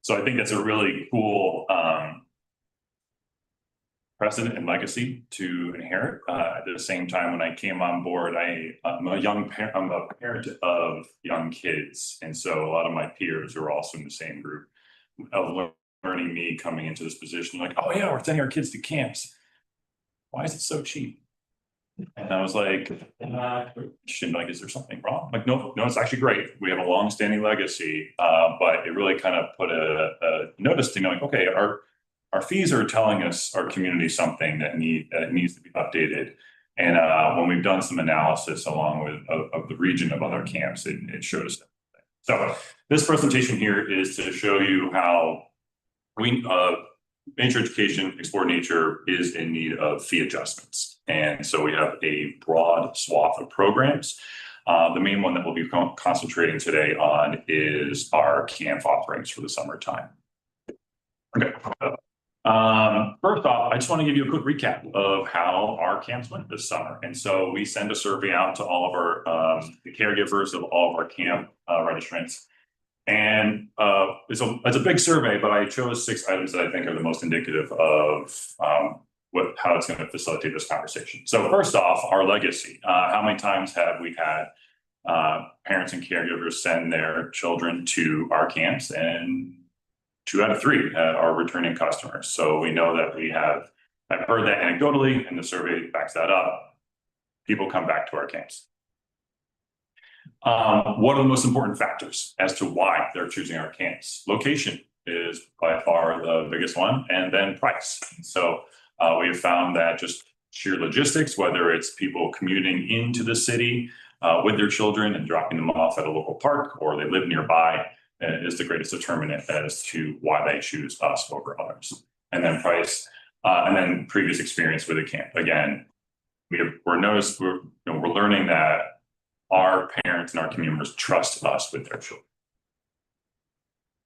So I think that's a really cool precedent and legacy to inherit. At the same time, when I came on board, I'm a parent of young kids, and so a lot of my peers are also in the same group of learning me coming into this position. Like, oh yeah, we're sending our kids to camps. Why is it so cheap? And I was like, is there something wrong? Like, no, it's actually great. We have a long-standing legacy, but it really kind of put a notice to like, okay, our fees are telling us, our community, something that needs to be updated. And when we've done some analysis along with of the region of other camps, it showed us that. So this presentation here is to show you how nature education, Explore Nature, is in need of fee adjustments. And so we have a broad swath of programs. The main one that we'll be concentrating today on is our camp offerings for the summertime. Okay. First off, I just want to give you a quick recap of how our camps went this summer. And so we send a survey out to all of our the caregivers of all of our camp registrants. And it's a big survey, but I chose 6 items that I think are the most indicative of how it's going to facilitate this conversation. So first off, our legacy. How many times have we had parents and caregivers send their children to our camps? And 2 out of 3 are returning customers. So we know that I've heard that anecdotally, and the survey backs that up. People come back to our camps. What are the most important factors as to why they're choosing our camps? Location is by far the biggest one, and then price. So we have found that just sheer logistics, whether it's people commuting into the city with their children and dropping them off at a local park, or they live nearby, is the greatest determinant as to why they choose us over others. And then price, and then previous experience with a camp. Again, we're learning that our parents and our community members trust us with their children.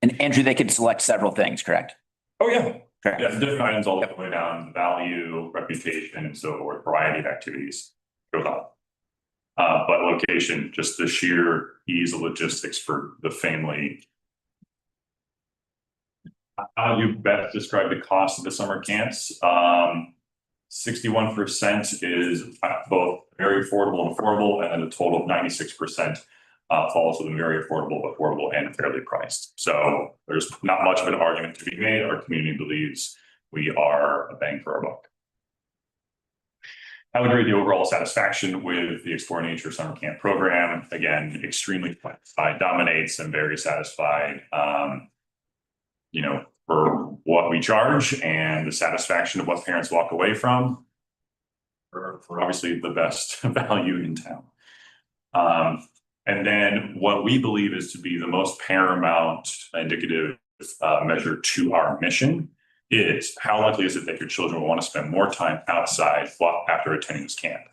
And Andrew, they could select several things, correct? Oh yeah. Correct. Yeah, different items all the way down, value, reputation, and so forth, variety of activities goes on. But location, just the sheer ease of logistics for the family How you best describe the cost of the summer camps? 61% is both very affordable and affordable, and then a total of 96% falls within very affordable, and fairly priced. So there's not much of an argument to be made. Our community believes we are a bang for our buck. I would rate the overall satisfaction with the Explore Nature Summer Camp program. Again, extremely satisfied, dominates, and very satisfied. For what we charge and the satisfaction of what parents walk away from. For obviously the best value in town. And then what we believe is to be the most paramount indicative measure to our mission is how likely is it that your children will want to spend more time outside after attending this camp.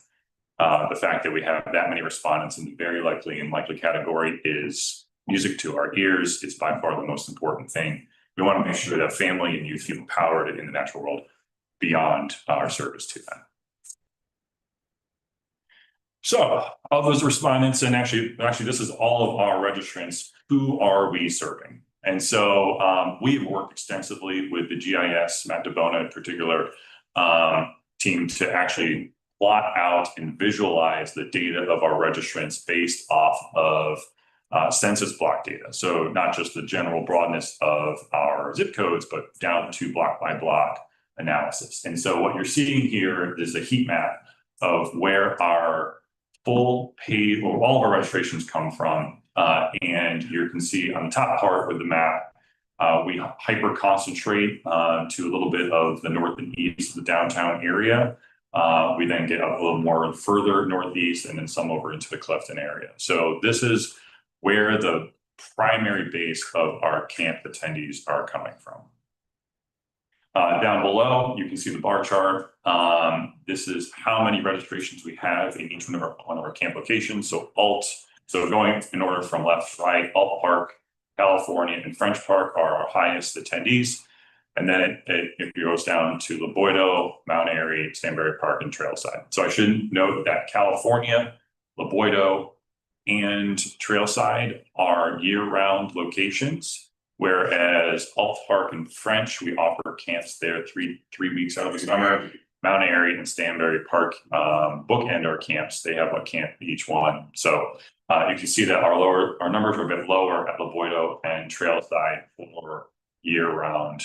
The fact that we have that many respondents in the very likely and likely category is music to our ears. It's by far the most important thing. We want to make sure that family and youth feel empowered in the natural world beyond our service to them. So of those respondents, and actually this is all of our registrants, who are we serving? And so we've worked extensively with the GIS, Matt DeBona in particular, team to actually plot out and visualize the data of our registrants based off of census block data. So not just the general broadness of our zip codes, but down to block by block analysis. And so what you're seeing here is a heat map of where our full paid, or all of our registrations come from. And you can see on the top part of the map, we hyper concentrate to a little bit of the north and east of the downtown area. We then get a little more further northeast and then some over into the Clifton area. So this is where the primary base of our camp attendees are coming from. Down below, you can see the bar chart. This is how many registrations we have in each one of our camp locations. So going in order from left to right, Alt Park, California, and French Park are our highest attendees. And then it goes down to La Boido, Mount Airy, Stanberry Park, and Trailside. So I should note that California, La Boido, and Trailside are year-round locations, whereas Alt Park and French, we offer camps there three weeks out of the summer. Mount Airy and Stanberry Park bookend our camps. They have a camp each one. So you can see that our numbers are a bit lower at La Boido and Trailside for year-round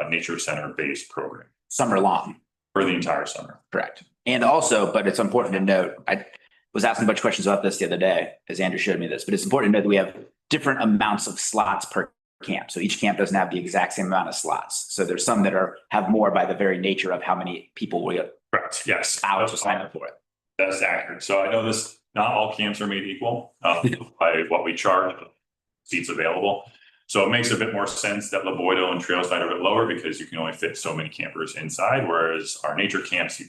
nature center-based program. Summer long. For the entire summer. Correct. And also, but it's important to note, I was asking a bunch of questions about this the other day, as Andrew showed me this, but it's important to note that we have different amounts of slots per camp. So each camp doesn't have the exact same amount of slots. So there's some that have more by the very nature of how many people we get. Correct. Yes. Hours to sign up for it. That's accurate. So I know not all camps are made equal by what we charge, seats available. So it makes a bit more sense that La Boido and Trailside are a bit lower because you can only fit so many campers inside, whereas our nature camps,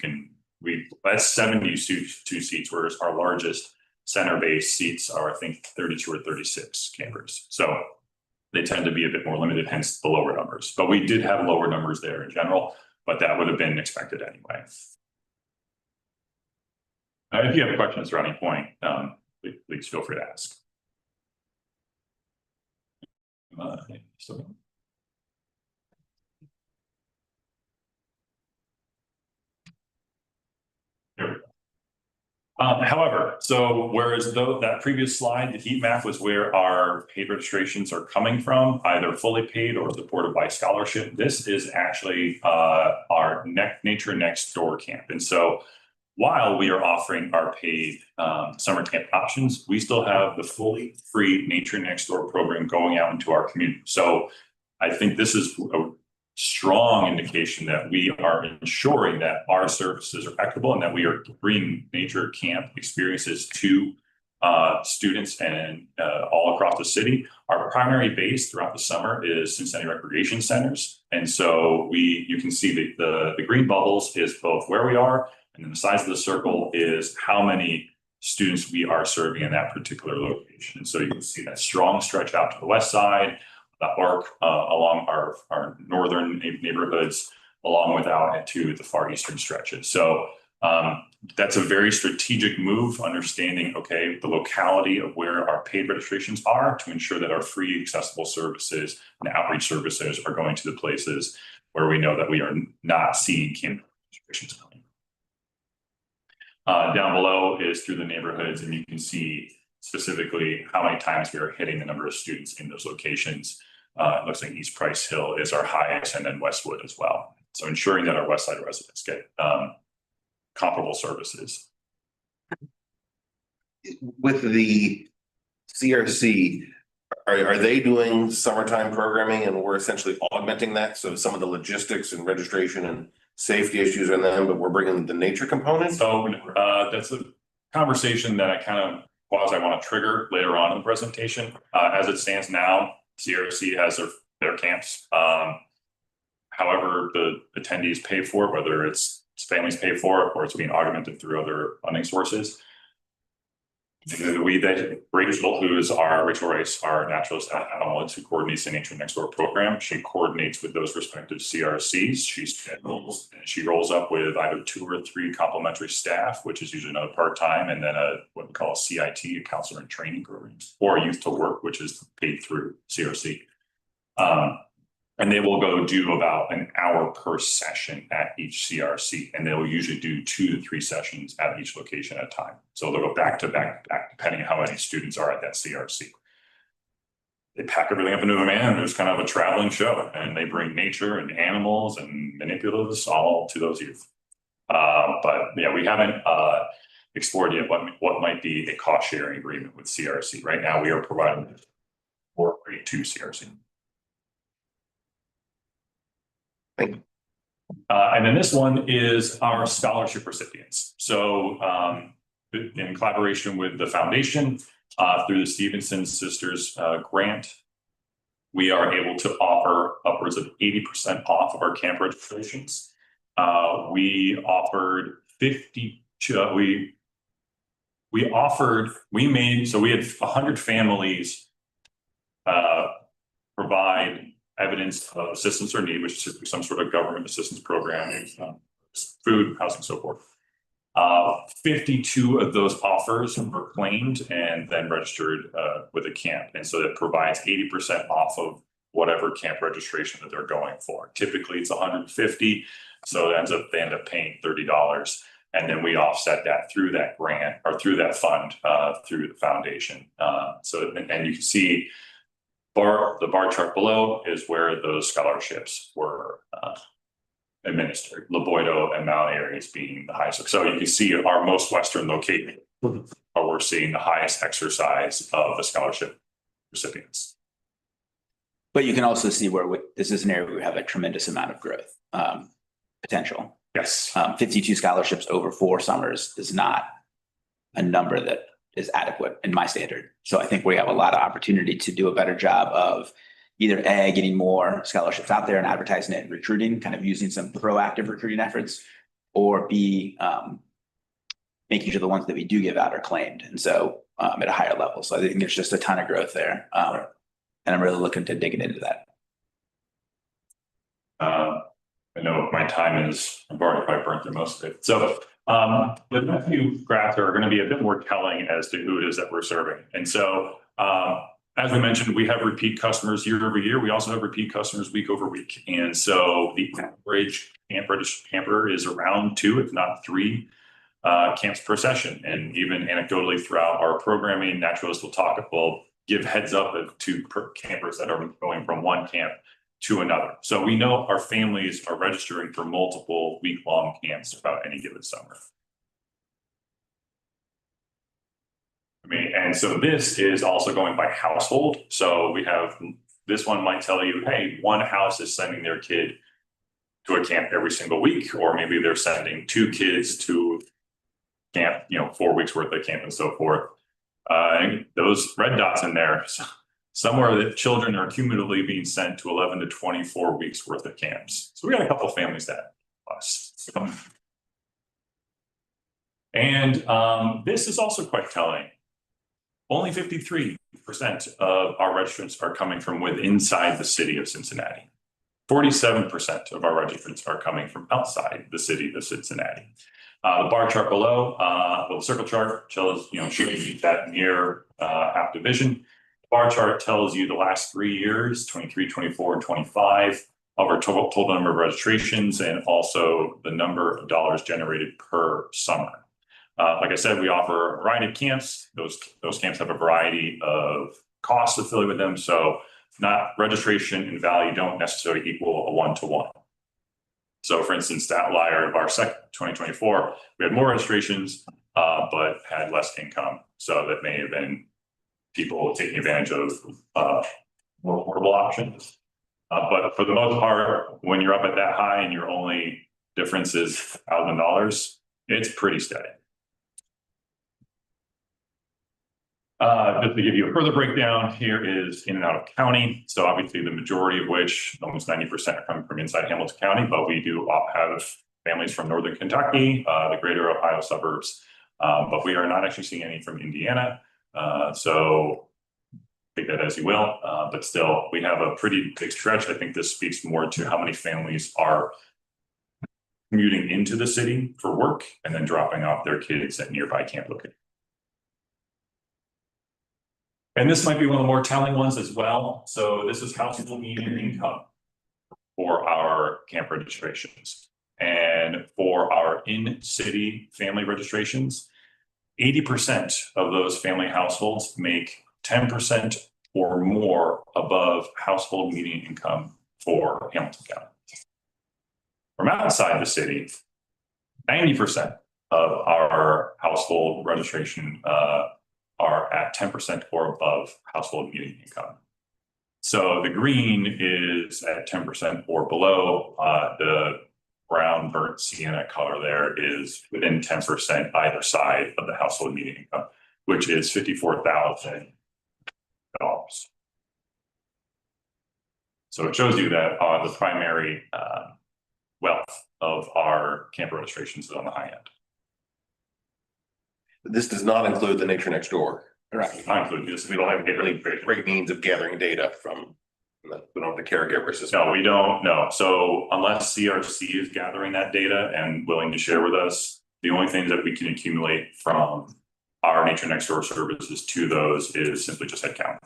that's 72 seats, whereas our largest center-based seats are, I think, 32 or 36 campers. So they tend to be a bit more limited, hence the lower numbers. But we did have lower numbers there in general, but that would have been expected anyway. If you have questions or any point, please feel free to ask. However, so whereas that previous slide, the heat map was where our paid registrations are coming from, either fully paid or supported by scholarship. This is actually our Nature Next Door camp. And so while we are offering our paid summer camp options, we still have the fully free Nature Next Door program going out into our community. So I think this is a strong indication that we are ensuring that our services are equitable and that we are bringing nature camp experiences to students and all across the city. Our primary base throughout the summer is Cincinnati Recreation Centers. And so you can see the green bubbles is both where we are, and then the size of the circle is how many students we are serving in that particular location. And so you can see that strong stretch out to the west side, the arc along our northern neighborhoods, along with out to the far eastern stretches. So That's a very strategic move, understanding, okay, the locality of where our paid registrations are to ensure that our free accessible services and outreach services are going to the places where we know that we are not seeing campus registrations coming. Down below is through the neighborhoods, and you can see specifically how many times we are hitting the number of students in those locations. It looks like East Price Hill is our highest, and then Westwood as well. So ensuring that our West Side residents get comparable services. With the CRC, are they doing summertime programming and we're essentially augmenting that? So some of the logistics and registration and safety issues are them, but we're bringing the nature component? So that's a conversation that I kind of I want to trigger later on in the presentation. As it stands now, CRC has their camps. However, the attendees pay for it, whether it's families pay for it or it's being augmented through other funding sources. Rachel, who is Rachel Rice, our naturalist animalist who coordinates the Nature Next Door program, she coordinates with those respective CRCs. She rolls up with either 2 or 3 complementary staff, which is usually another part-time, and then what we call a CIT, a counselor and training program, or youth to work, which is paid through CRC. And they will go do about an hour per session at each CRC, and they will usually do 2 to 3 sessions at each location at a time. So they'll go back to back, depending on how many students are at that CRC. They pack everything up into a van, and there's kind of a traveling show, and they bring nature and animals and manipulatives all to those youth. But yeah, we haven't explored yet what might be a cost sharing agreement with CRC. Right now, we are providing for grade 2 CRC. And then this one is our scholarship recipients. So in collaboration with the foundation, through the Stevenson Sisters grant, we are able to offer upwards of 80% off of our camp registrations. We offered 50, we had 100 families provide evidence of assistance or need, which is typically some sort of government assistance program, food, housing, so forth. 52 of those offers were claimed and then registered with a camp. And so that provides 80% off of whatever camp registration that they're going for. Typically it's 150. So they end up paying $30. And then we offset that through that grant or through that fund, through the foundation. And you can see the bar chart below is where those scholarships were administered. Loboito and Mount Airy being the highest. So you can see our most western location, we're seeing the highest exercise of the scholarship recipients. But you can also see where this is an area where we have a tremendous amount of growth potential. Yes. 52 scholarships over 4 summers is not a number that is adequate in my standard. So I think we have a lot of opportunity to do a better job of either A, getting more scholarships out there and advertising it and recruiting, kind of using some proactive recruiting efforts, or B, making sure the ones that we do give out are claimed. And so at a higher level. So I think there's just a ton of growth there. And I'm really looking to digging into that. I know my time I've already probably burnt through most of it. So the next few graphs are going to be a bit more telling as to who it is that we're serving. And so, as we mentioned, we have repeat customers year over year. We also have repeat customers week over week. And so the average camper is around 2, if not 3 camps per session. And even anecdotally throughout our programming, naturalists will give heads up to campers that are going from one camp to another. So we know our families are registering for multiple week-long camps throughout any given summer. And so this is also going by household. So we have, this one might tell you, hey, one house is sending their kid to a camp every single week, or maybe they're sending 2 kids to camp, 4 weeks worth of camp and so forth. And those red dots in there, somewhere that children are cumulatively being sent to 11 to 24 weeks worth of camps. So we got a couple of families that us. And this is also quite telling. Only 53% of our registrants are coming from inside the city of Cincinnati. 47% of our registrants are coming from outside the city of Cincinnati. The bar chart below, well, the circle chart shows, shows you that near half division. Bar chart tells you the last 3 years, 23, 24, and 25 of our total number of registrations, and also the number of dollars generated per summer. Like I said, we offer a variety of camps. Those camps have a variety of costs affiliated with them. So not registration and value don't necessarily equal a one-to-one. So for instance, that liar of our second 2024, we had more registrations, but had less income. So that may have been people taking advantage of more affordable options. But for the most part, when you're up at that high and your only difference is $1,000, it's pretty steady. Just to give you a further breakdown, here is in and out of county. So obviously the majority of which, almost 90% are coming from inside Hamilton County, but we do have families from Northern Kentucky, the greater Ohio suburbs, but we are not actually seeing any from Indiana. So take that as you will, but still we have a pretty big stretch. I think this speaks more to how many families are commuting into the city for work and then dropping off their kids at nearby camp locations. And this might be one of the more telling ones as well. So this is household median income for our camp registrations. And for our in-city family registrations, 80% of those family households make 10% or more above household median income for Hamilton County. From outside the city, 90% of our household registration are at 10% or above household median income. So the green is at 10% or below. The brown burnt sienna color there is within 10% either side of the household median income, which is $54,000. So it shows you that the primary wealth of our camper registrations is on the high end. This does not include the nature next door. Right. Not including this, We don't have really great means of gathering data from, we don't have the caregivers. No, we don't know. So unless CRC is gathering that data and willing to share with us, the only things that we can accumulate from our nature next door services to those is simply just head count.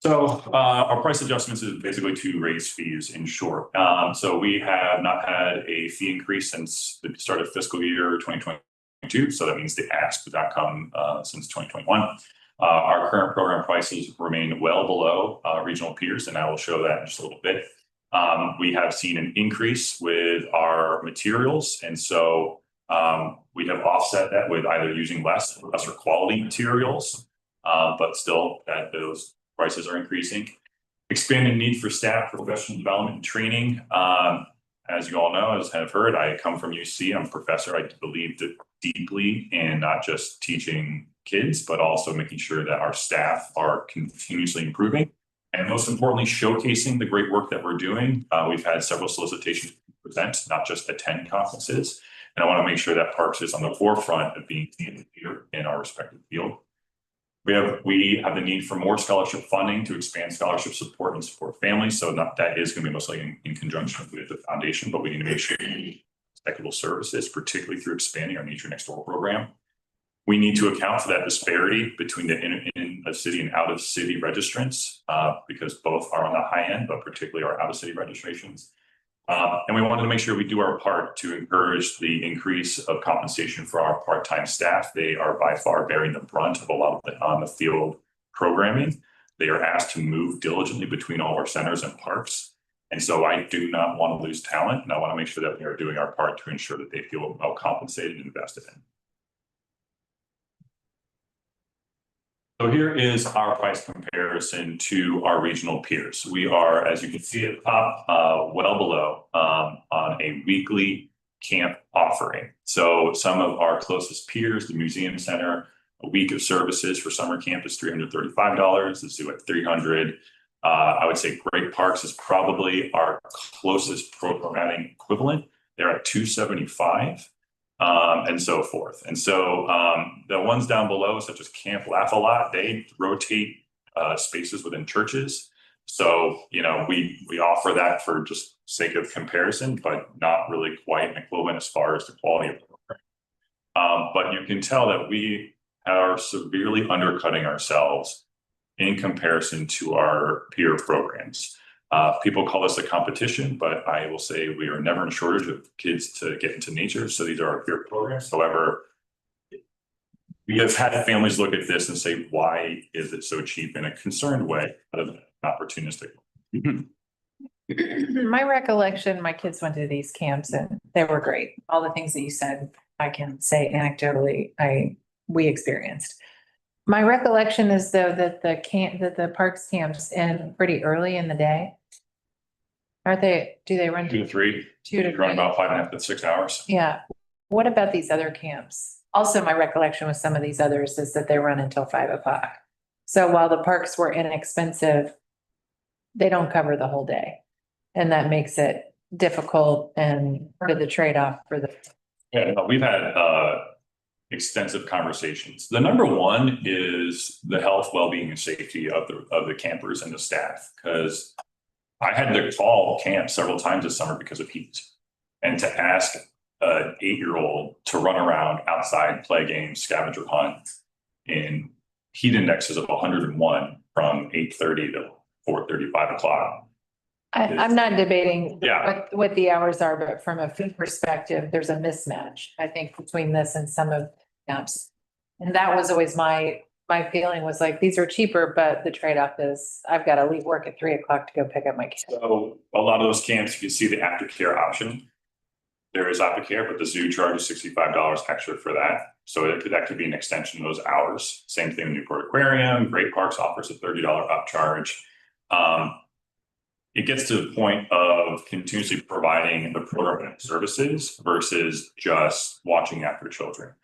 So our price adjustments is basically to raise fees in short. So we have not had a fee increase since the start of fiscal year 2022. So that means the ask did not come since 2021. Our current program prices remain well below regional peers, and I will show that in just a little bit. We have seen an increase with our materials, and so we have offset that with either using lesser quality materials, but still that those prices are increasing. Expanding need for staff, professional development, and training. As you all know, as have heard, I come from UC. I'm a professor. I believe deeply in not just teaching kids, but also making sure that our staff are continuously improving. And most importantly, showcasing the great work that we're doing. We've had several solicitations to present, not just attend conferences. And I want to make sure that Parks is on the forefront of being here in our respective field. We have the need for more scholarship funding to expand scholarship support and support families. So that is going to be mostly in conjunction with the foundation, but we need to make sure we need equitable services, particularly through expanding our Nature Next Door program. We need to account for that disparity between the in of city and out of city registrants, because both are on the high end, but particularly our out of city registrations. And we wanted to make sure we do our part to encourage the increase of compensation for our part-time staff. They are by far bearing the brunt of a lot of the on the field programming. They are asked to move diligently between all of our centers and parks. And so I do not want to lose talent, and I want to make sure that we are doing our part to ensure that they feel well compensated and invested in. So here is our price comparison to our regional peers. We are, as you can see at the top, well below on a weekly camp offering. So some of our closest peers, the Museum Center, a week of services for summer camp is $335. The zoo at $300. I would say Great Parks is probably our closest programming equivalent. They're at $275. And so forth. And so the ones down below, such as Camp Laugh a Lot, they rotate spaces within churches. So, we offer that for just sake of comparison, but not really quite an equivalent as far as the quality of the program. But you can tell that we are severely undercutting ourselves in comparison to our peer programs. People call this a competition, but I will say we are never in shortage of kids to get into nature. So these are our peer programs. However, we have had families look at this and say, why is it so cheap, in a concerned way, rather than opportunistic? My recollection, my kids went to these camps and they were great. All the things that you said, I can say anecdotally, we experienced. My recollection is though that the parks camps end pretty early in the day. Aren't they, do they run? 2 to 3. 2 to Run 3? about 5.5 to 6 hours. Yeah. What about these other camps? Also, my recollection with some of these others is that they run until 5 o'clock. So while the parks were inexpensive, they don't cover the whole day. And that makes it difficult and part of the trade-off for the. Yeah, we've had extensive conversations. The number one is the health, well-being, and safety of the campers and the staff. Because I had to call camp several times this summer because of heat, and to ask an 8-year-old to run around outside, play games, scavenger hunt in heat indexes of 101 from 8:30 to 4:30, 5 o'clock. I'm not debating Yeah. what the hours are, but from a food perspective, there's a mismatch, I think, between this and some of camps. And that was always my feeling was like, these are cheaper, but the trade-off is I've got to leave work at 3 o'clock to go pick up my kids. So a lot of those camps, you can see the aftercare option. There is aftercare, but the zoo charges $65 extra for that. So that could be an extension of those hours. Same thing with Newport Aquarium. Great Parks offers a $30 upcharge. It gets to the point of continuously providing the program services versus just watching after children.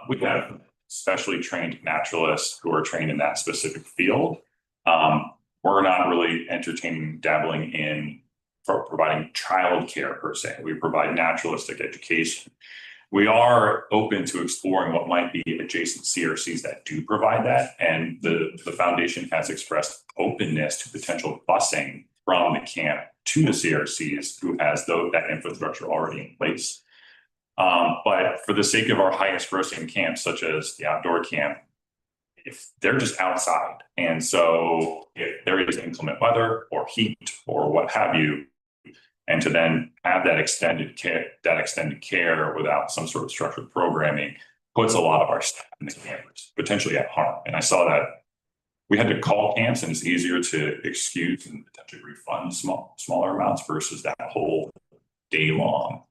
We have specially trained naturalists who are trained in that specific field. We're not really entertaining dabbling in providing childcare per se. We provide naturalistic education. We are open to exploring what might be adjacent CRCs that do provide that. And the foundation has expressed openness to potential busing from the camp to the CRCs who has that infrastructure already in place. But for the sake of our highest grossing camps, such as the outdoor camp, if they're just outside, and so if there is inclement weather or heat or what have you, and to then have that extended care without some sort of structured programming puts a lot of our staff in the campers potentially at harm. And I saw that we had to call camps, and it's easier to excuse and potentially refund smaller amounts versus that whole day-long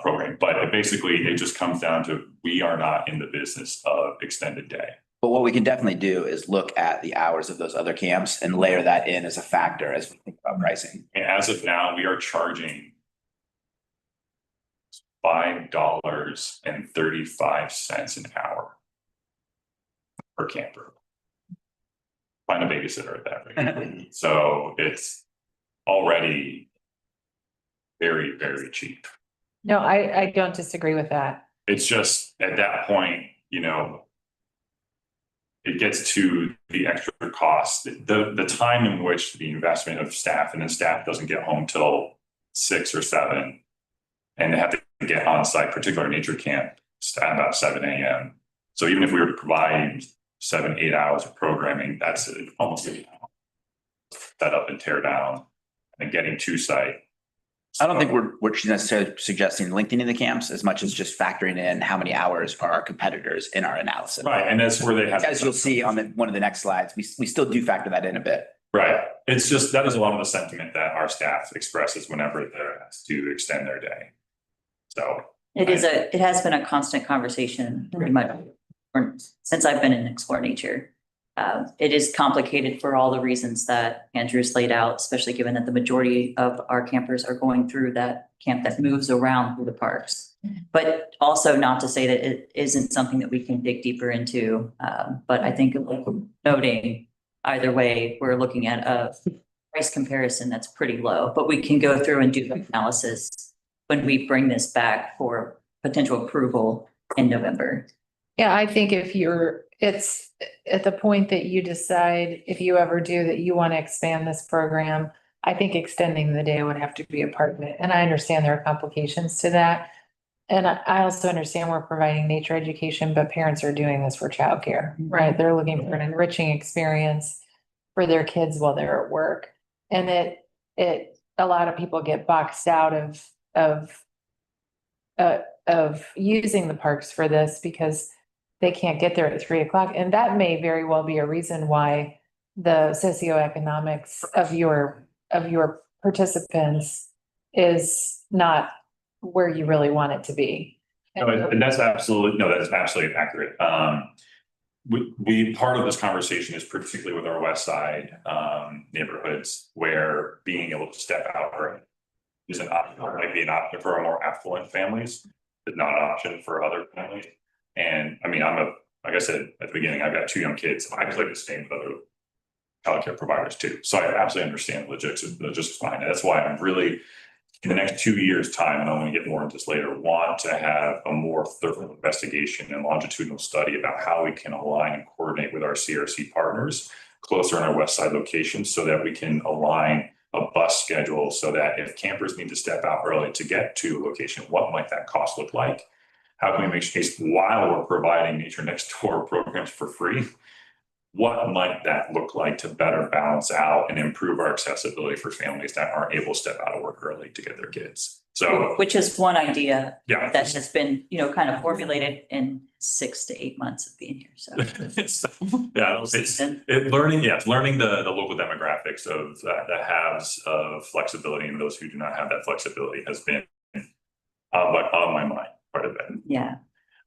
program. But it just comes down to we are not in the business of extended day. But what we can definitely do is look at the hours of those other camps and layer that in as a factor as we think about pricing. And as of now, we are charging $5.35 an hour per camper. Find a babysitter at that rate. So it's already very, very cheap. No, I don't disagree with that. It's just at that point, it gets to the extra cost, the time in which the investment of staff, and then staff doesn't get home till 6 or 7, and they have to get on site, particular nature camp, at about 7 a.m. So even if we were to provide 7-8 hours of programming, that's almost set up and tear down and getting to site. I don't think we're necessarily suggesting lengthening the camps as much as just factoring in how many hours are our competitors in our analysis. Right, and that's where they have. As you'll see on one of the next slides, we still do factor that in a bit. Right, it's just, that is a lot of the sentiment that our staff expresses whenever they're asked to extend their day. So. It has been a constant conversation pretty much since I've been in Explore Nature. It is complicated for all the reasons that Andrew's laid out, especially given that the majority of our campers are going through that camp that moves around through the parks. But also not to say that it isn't something that we can dig deeper into. But I think noting either way, we're looking at a price comparison that's pretty low, but we can go through and do the analysis when we bring this back for potential approval in November. Yeah, I think it's at the point that you decide, if you ever do, that you want to expand this program, I think extending the day would have to be a part of it. And I understand there are complications to that. And I also understand we're providing nature education, but parents are doing this for childcare, right? They're looking for an enriching experience for their kids while they're at work. And a lot of people get boxed out of using the parks for this because they can't get there at 3 o'clock. And that may very well be a reason why the socioeconomics of your participants is not where you really want it to be. No, and that is absolutely accurate. We part of this conversation is particularly with our west side neighborhoods where being able to step out early is an option, or might be an option for our more affluent families, but not an option for other families. And I mean, like I said at the beginning, I've got 2 young kids. I play the same with other childcare providers too. So I absolutely understand logistics behind it. That's why I'm really, in the next 2 years' time, and I want to get more into this later, want to have a more thorough investigation and longitudinal study about how we can align and coordinate with our CRC partners closer in our west side locations so that we can align a bus schedule so that if campers need to step out early to get to a location, what might that cost look like? How can we make space while we're providing nature next door programs for free? What might that look like to better balance out and improve our accessibility for families that aren't able to step out of work early to get their kids? So, Which is one idea yeah, that has been, kind of formulated in 6 to 8 months of being here, so. it's learning the local demographics of the haves of flexibility and those who do not have that flexibility has been on my mind part of it. Yeah.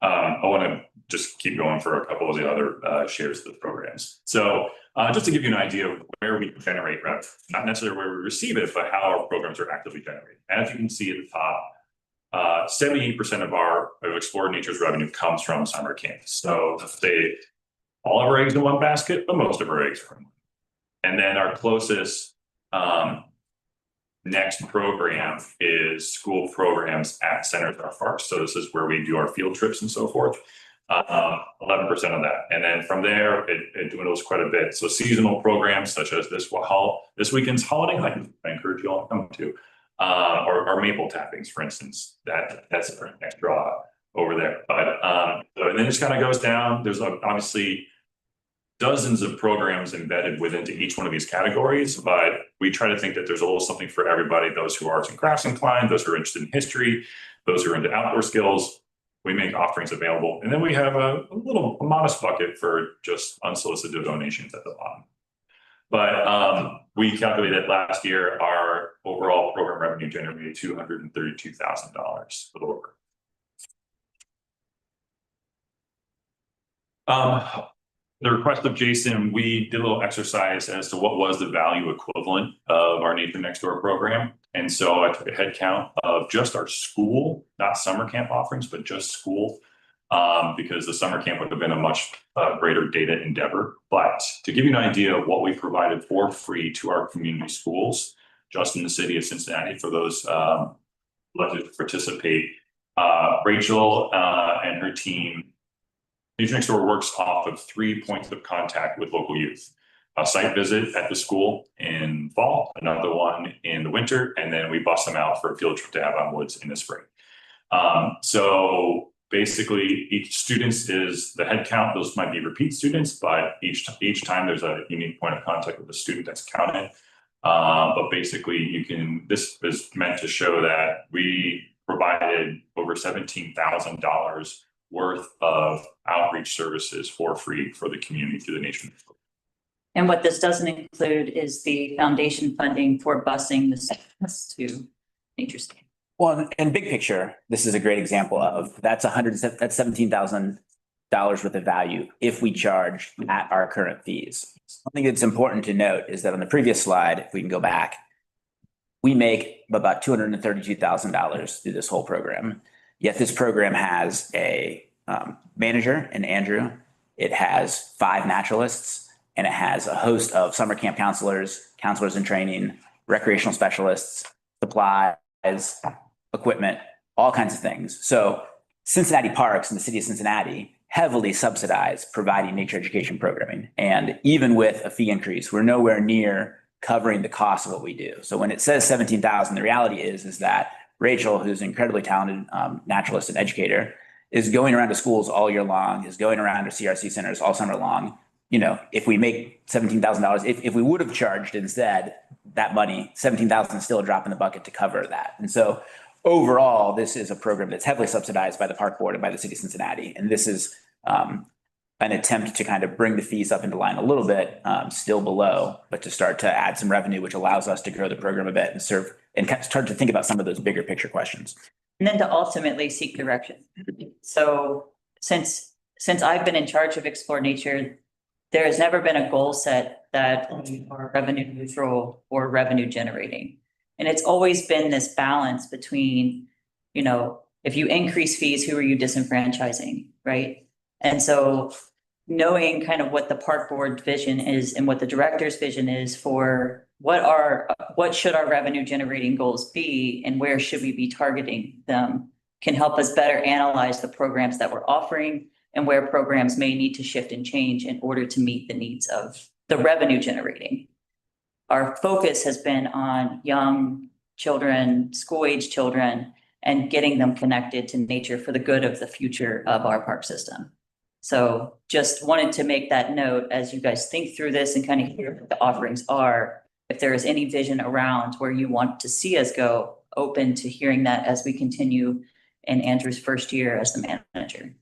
I want to just keep going for a couple of the other shares of the programs. So just to give you an idea of where we generate revenue, not necessarily where we receive it, but how our programs are actively generated. As you can see at the top, 78% of Explore Nature's revenue comes from summer camps. So say all of our eggs in one basket, but most of our eggs are in one. And then our closest next program is school programs at centers in our parks. So this is where we do our field trips and so forth. 11% of that. And then from there, it dwindles quite a bit. So seasonal programs such as this weekend's holiday hike, I encourage you all to come to, or maple tappings, for instance, that's our next draw over there. But and then it just kind of goes down. There's obviously dozens of programs embedded within each one of these categories, but we try to think that there's a little something for everybody, those who are arts and crafts inclined, those who are interested in history, those who are into outdoor skills. We make offerings available. And then we have a modest bucket for just unsolicited donations at the bottom. But we calculated last year, our overall program revenue generated $232,000 for the work. The request of Jason, we did a little exercise as to what was the value equivalent of our Nature Next Door program. And so I took a head count of just our school, not summer camp offerings, but just school, because the summer camp would have been a much greater data endeavor. But to give you an idea of what we provided for free to our community schools, just in the city of Cincinnati, for those elected to participate, Rachel and her team, Nature Next Door works off of 3 points of contact with local youth. A site visit at the school in fall, another one in the winter, and then we bus them out for a field trip to Avon Woods in the spring. So basically each student is the head count. Those might be repeat students, but each time there's a unique point of contact with the student that's counted. But basically this is meant to show that we provided over $17,000 worth of outreach services for free for the community through the Nature Next Door. And what this doesn't include is the foundation funding for busing the students to Nature Scape. Well, in big picture, this is a great example of that's $17,000 worth of value if we charge at our current fees. Something that's important to note is that on the previous slide, if we can go back, we make about $232,000 through this whole program. Yet this program has a manager in Andrew. It has 5 naturalists, and it has a host of summer camp counselors in training, recreational specialists, supplies, equipment, all kinds of things. So Cincinnati Parks and the city of Cincinnati heavily subsidize providing nature education programming. And even with a fee increase, we're nowhere near covering the cost of what we do. So when it says 17,000, the reality is that Rachel, who's an incredibly talented naturalist and educator, is going around to schools all year long, is going around to CRC centers all summer long. You know, if we make $17,000, if we would have charged instead that money, 17,000 is still a drop in the bucket to cover that. And so overall, this is a program that's heavily subsidized by the park board and by the city of Cincinnati. And this is an attempt to kind of bring the fees up into line a little bit, still below, but to start to add some revenue, which allows us to grow the program a bit and serve and kind of start to think about some of those bigger picture questions. And then to ultimately seek direction. So since I've been in charge of Explore Nature, there has never been a goal set that we are revenue neutral or revenue generating. And it's always been this balance between, you know, if you increase fees, who are you disenfranchising, right? And so knowing kind of what the park board vision is and what the director's vision is for what should our revenue generating goals be and where should we be targeting them can help us better analyze the programs that we're offering and where programs may need to shift and change in order to meet the needs of the revenue generating. Our focus has been on young children, school-age children, and getting them connected to nature for the good of the future of our park system. So just wanted to make that note as you guys think through this and kind of hear what the offerings are. If there is any vision around where you want to see us go, open to hearing that as we continue in Andrew's first year as the manager.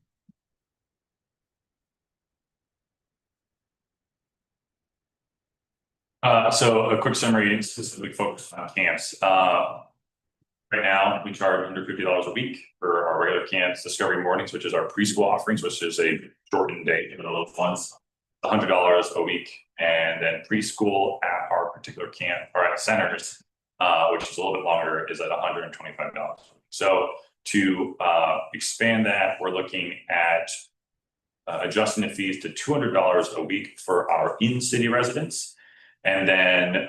So a quick summary, specifically focused on camps. Right now, we charge under $50 a week for our regular camps, Discovery Mornings, which is our preschool offerings, which is a shortened day, given a little funds, $100 a week. And then preschool at our particular camp or at centers, which is a little bit longer, is at $125. So to expand that, we're looking at adjusting the fees to $200 a week for our in-city residents. And then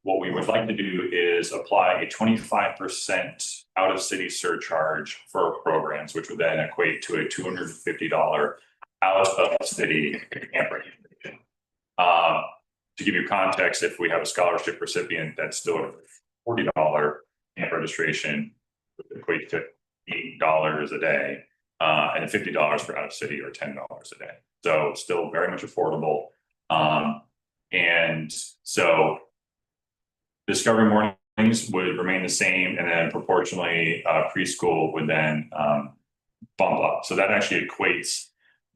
what we would like to do is apply a 25% out-of-city surcharge for programs, which would then equate to a $250 out-of-city camp registration. To give you context, if we have a scholarship recipient that's still a $40 camp registration, would equate to $8 a day, and $50 for out-of-city or $10 a day. So still very much affordable. And so Discovery Mornings would remain the same, and then proportionally preschool would then bump up. So that actually equates,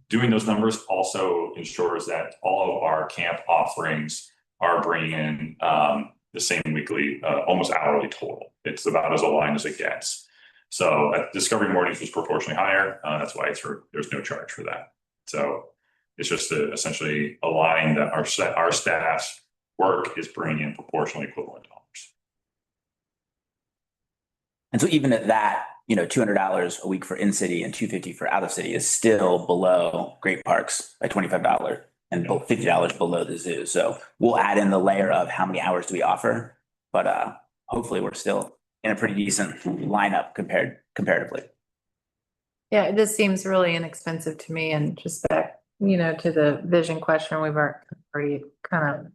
doing those numbers also ensures that all of our camp offerings are bringing in the same weekly, almost hourly total. It's about as aligned as it gets. So at Discovery Mornings was proportionally higher. That's why there's no charge for that. So it's just to essentially align that our staff's work is bringing in proportionally equivalent dollars. And so even at that, you know, $200 a week for in-city and $250 for out-of-city is still below Great Parks by $25 and $50 below the zoo. So we'll add in the layer of how many hours do we offer, but hopefully we're still in a pretty decent lineup comparatively. Yeah, this seems really inexpensive to me, and just back, you know, to the vision question, we've already kind of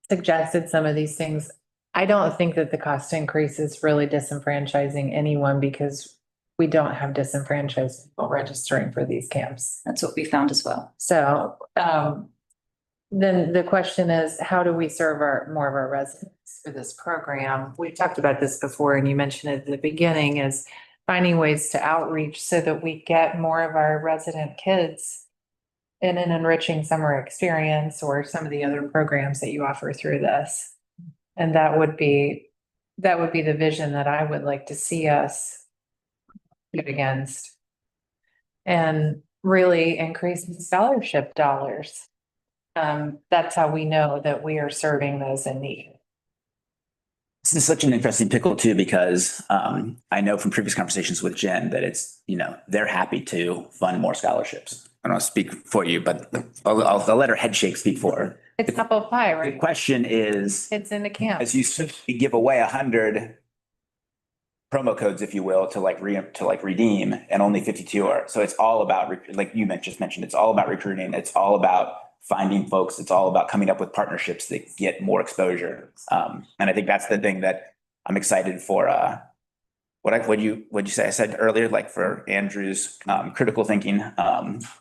suggested some of these things. I don't think that the cost increase is really disenfranchising anyone, because we don't have disenfranchised people registering for these camps. That's what we found as well. So then the question is, how do we serve more of our residents for this program? We talked about this before, and you mentioned it at the beginning, is finding ways to outreach so that we get more of our resident kids in an enriching summer experience or some of the other programs that you offer through this. And that would be the vision that I would like to see us get against. And really increase the scholarship dollars. That's how we know that we are serving those in need. This is such an interesting pickle too, because I know from previous conversations with Jen that it's, you know, they're happy to fund more scholarships. I don't want to speak for you, but I'll let her head shake speak for her. It's apple pie, The right? question is, It's in the camp. as you give away 100, promo codes, if you will, to redeem, and only 52 are. So it's all about, like you just mentioned, it's all about recruiting. It's all about finding folks. It's all about coming up with partnerships that get more exposure. And I think that's the thing that I'm excited for. What'd you say? I said earlier, like for Andrew's critical thinking,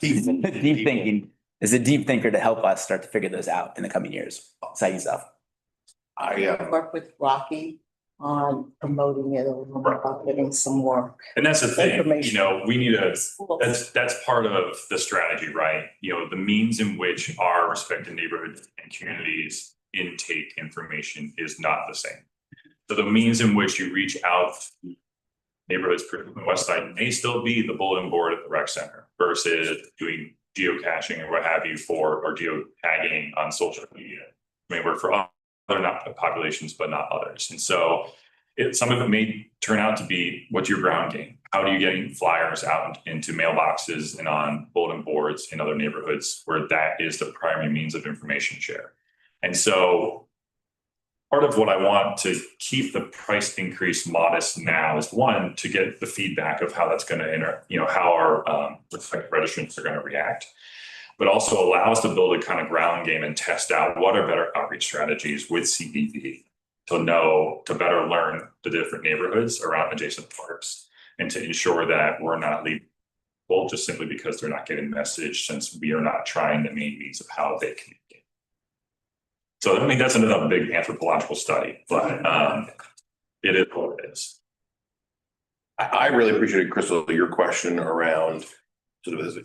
deep thinking is a deep thinker to help us start to figure those out in the coming years. Exciting stuff. I, Work with Rocky on promoting it a little more, about getting some more. And that's the thing, Information. we need a, schools. that's part of the strategy, right? The means in which our respective neighborhoods and communities intake information is not the same. So the means in which you reach out to neighborhoods, particularly on the west side, may still be the bulletin board at the rec center versus doing geocaching or what have you or geotagging on social media. May work for other not populations, but not others. And so some of it may turn out to be what's your ground game? How do you get flyers out into mailboxes and on bulletin boards in other neighborhoods where that is the primary means of information share? And so part of what I want to keep the price increase modest now is one, to get the feedback of how that's going to enter, how our respective registrants are going to react, but also allow us to build a kind of ground game and test out what are better outreach strategies with CBD to better learn the different neighborhoods around adjacent parks and to ensure that we're not leaving people just simply because they're not getting the message, since we are not trying the main means of how they communicate. So I mean, that's another big anthropological study, but it is what it is. I really appreciated, Crystal, your question around sort of as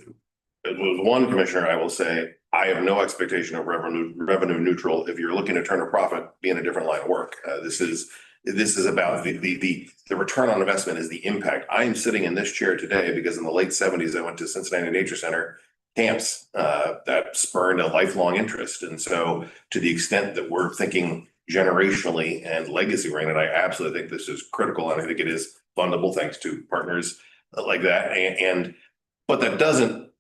one commissioner, I will say, I have no expectation of revenue neutral. If you're looking to turn a profit, be in a different line of work. This is about the return on investment is the impact. I am sitting in this chair today because in the late 70s, I went to Cincinnati Nature Center camps that spurned a lifelong interest. And so to the extent that we're thinking generationally and legacy oriented, I absolutely think this is critical. And I think it is fundable thanks to partners like that. But that doesn't,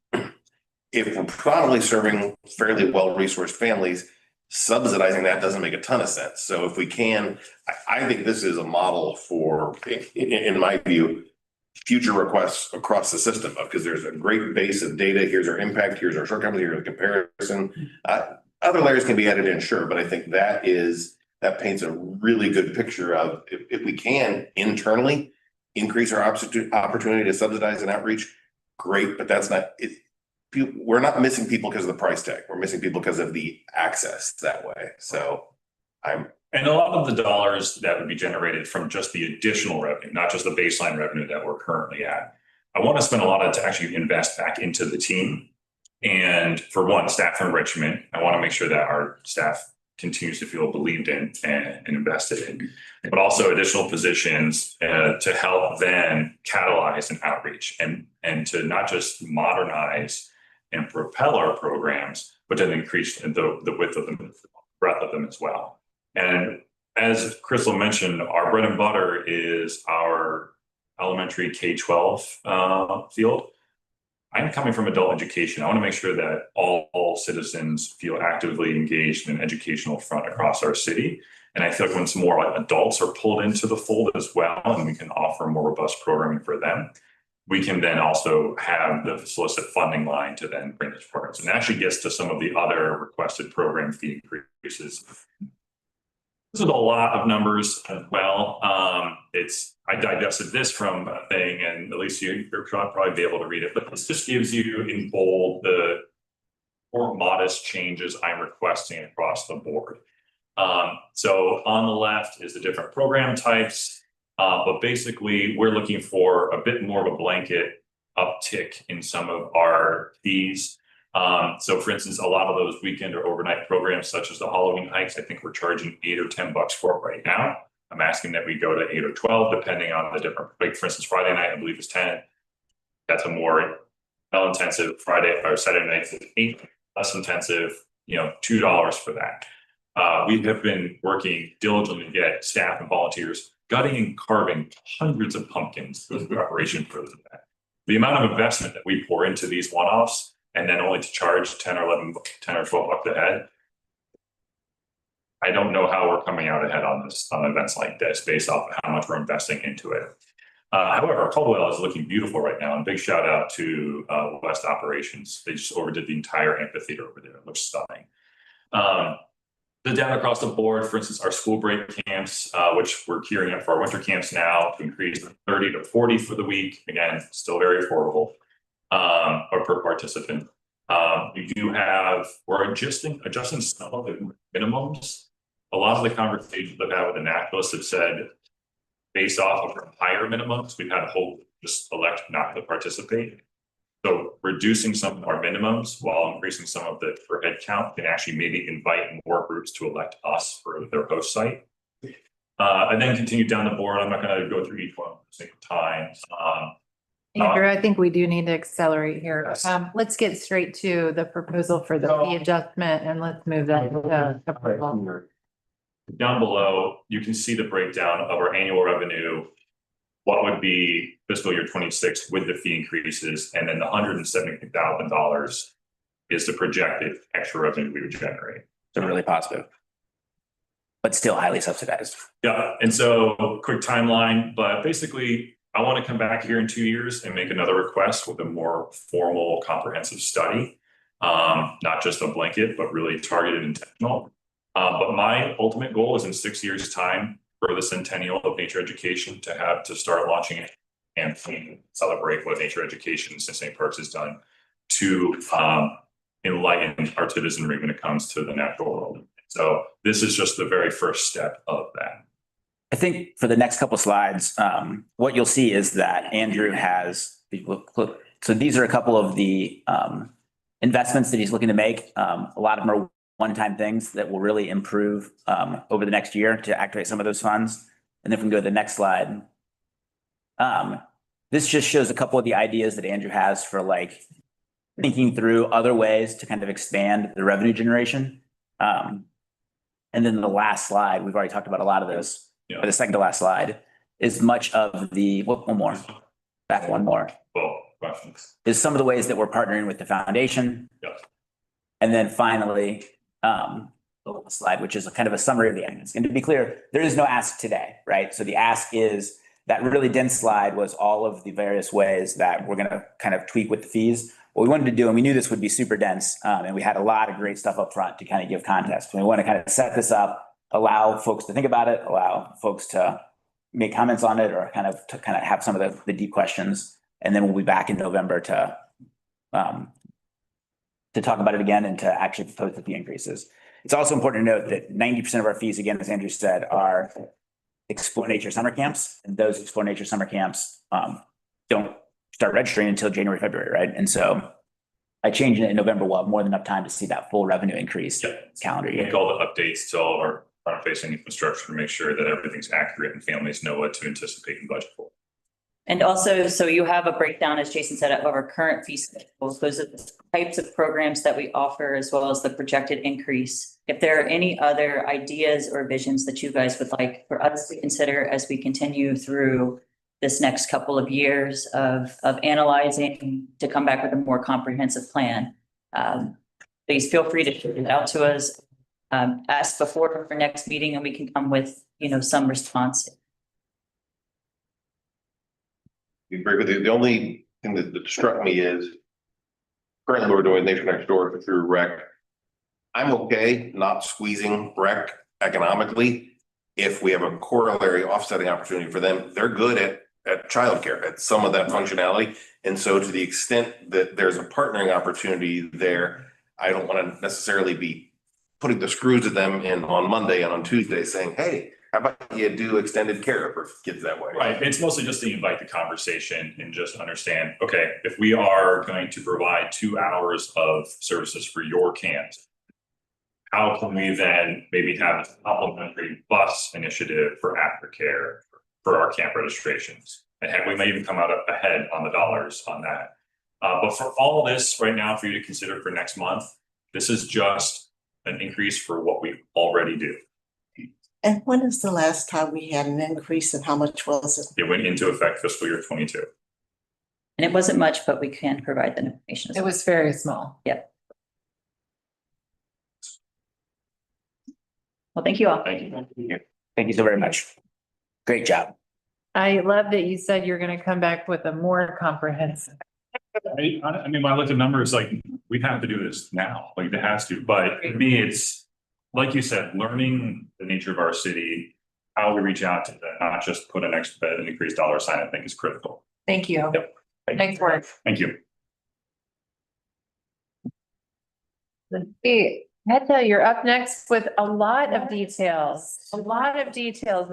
if we're probably serving fairly well-resourced families, subsidizing that doesn't make a ton of sense. So if we can, I think this is a model for, in my view, future requests across the system, because there's a great base of data. Here's our impact, here's our shortcomings, here's the comparison. Other layers can be added in, sure, but I think that paints a really good picture of if we can internally increase our opportunity to subsidize and outreach, great, but that's not it. We're not missing people because of the price tag. We're missing people because of the access that way. So and a lot of the dollars that would be generated from just the additional revenue, not just the baseline revenue that we're currently at. I want to spend a lot of to actually invest back into the team. And for one, staff enrichment, I want to make sure that our staff continues to feel believed in and invested in, but also additional positions to help then catalyze an outreach and to not just modernize and propel our programs, but to increase the width of them, the breadth of them as well. And as Crystal mentioned, our bread and butter is our elementary K-12 field. I'm coming from adult education. I want to make sure that all citizens feel actively engaged in an educational front across our city. And I feel like when some more adults are pulled into the fold as well, and we can offer more robust programming for them, we can then also have the solicit funding line to then bring these programs. And it actually gets to some of the other requested program fee increases. This is a lot of numbers as well. I digested this from a thing, and at least you'll probably be able to read it, but this just gives you in bold the more modest changes I'm requesting across the board. So on the left is the different program types, but basically we're looking for a bit more of a blanket uptick in some of our fees. So for instance, a lot of those weekend or overnight programs, such as the Halloween hikes, I think we're charging $8 or $10 for it right now. I'm asking that we go to 8 or 12, depending on the different, like for instance, Friday night, I believe is 10. That's a more intensive. Friday or Saturday night is 8, less intensive, $2 for that. We have been working diligently to get staff and volunteers gutting and carving hundreds of pumpkins in preparation for that. The amount of investment that we pour into these one-offs, and then only to charge 10 or 12 bucks a head. I don't know how we're coming out ahead on this, on events like this, based off of how much we're investing into it. However, Caldwell is looking beautiful right now, and big shout out to West Operations. They just overdid the entire amphitheater over there. It looks stunning. The down across the board, for instance, our school break camps, which we're gearing up for our winter camps now, to increase from 30 to 40 for the week. Again, still very affordable, or per participant. We're adjusting some of the minimums. A lot of the conversations I've had with the naturalists have said, based off of higher minimums, we've had a whole just elect not to participate. So reducing some of our minimums while increasing some of the per head count can actually maybe invite more groups to elect us for their host site. And then continue down the board. I'm not going to go through each one at the same time. Andrew, I think we do need to accelerate here. Yes. Let's get straight to the proposal for the fee adjustment and let's move that to approval. Down below, you can see the breakdown of our annual revenue. What would be fiscal year 26 with the fee increases, and then the $170,000 is the projected extra revenue we would generate. So really positive, but still highly subsidized. Yeah, and so quick timeline, but basically I want to come back here in 2 years and make another request with a more formal comprehensive study. Not just a blanket, but really targeted and intentional. But my ultimate goal is in 6 years' time for the centennial of nature education to start launching it and celebrate what nature education in Cincinnati Parks has done to enlighten our citizenry when it comes to the natural world. So this is just the very first step of that. I think for the next couple slides, what you'll see is that Andrew has, so these are a couple of the investments that he's looking to make. A lot of them are one-time things that will really improve over the next year to activate some of those funds. And then if we can go to the next slide. This just shows a couple of the ideas that Andrew has for like thinking through other ways to kind of expand the revenue generation. And then the last slide, we've already talked about a lot of this, but the second to last slide is much of the, one more, back one more. Well, questions. Is some of the ways that we're partnering with the foundation. Yes. And then finally, the last slide, which is kind of a summary of the evidence. And to be clear, there is no ask today, right? So the ask is that really dense slide was all of the various ways that we're going to kind of tweak with the fees. What we wanted to do, and we knew this would be super dense, and we had a lot of great stuff up front to kind of give context. And we want to kind of set this up, allow folks to think about it, allow folks to make comments on it, or kind of have some of the deep questions. And then we'll be back in November to talk about it again and to actually propose the fee increases. It's also important to note that 90% of our fees, again, as Andrew said, are Explore Nature summer camps. And those Explore Nature summer camps don't start registering until January, February, right? And so by changing it in November, we'll have more than enough time to see that full revenue increase calendar year. Make all the updates to all of our front-facing infrastructure to make sure that everything's accurate and families know what to anticipate and budget for. And also, so you have a breakdown, as Jason said, of our current fee schedules. Those are the types of programs that we offer, as well as the projected increase. If there are any other ideas or visions that you guys would like for us to consider as we continue through this next couple of years of analyzing to come back with a more comprehensive plan, please feel free to shoot it out to us. Ask before our next meeting and we can come with, some response. I agree with you. The only thing that struck me is currently we're doing Nature Next Door through rec. I'm okay not squeezing rec economically if we have a corollary offsetting opportunity for them. They're good at childcare, at some of that functionality. And so to the extent that there's a partnering opportunity there, I don't want to necessarily be putting the screws to them in on Monday and on Tuesday saying, hey, how about you do extended care for kids that way? Right. It's mostly just to invite the conversation and just understand, okay, if we are going to provide 2 hours of services for your camps, how can we then maybe have a complimentary bus initiative for aftercare for our camp registrations? And heck, we may even come out ahead on the dollars on that. But for all this right now for you to consider for next month, this is just an increase for what we already do. And when is the last time we had an increase and how much was it? It went into effect fiscal year 22. And it wasn't much, but we can provide the information. as It well. was very small. Yep. Well, thank you all. Thank you. Thank you so very much. Great job. I love that you said you're gonna come back with a more comprehensive. I mean, when I looked at numbers, like, we have to do this now, like, it has to, but for me, it's, like you said, learning the nature of our city, how we reach out to them, not just put an extra, an increased dollar sign, I think is critical. Thank you. Yep. Nice work. Thank you. Hey, Meta, you're up next with a lot of details, in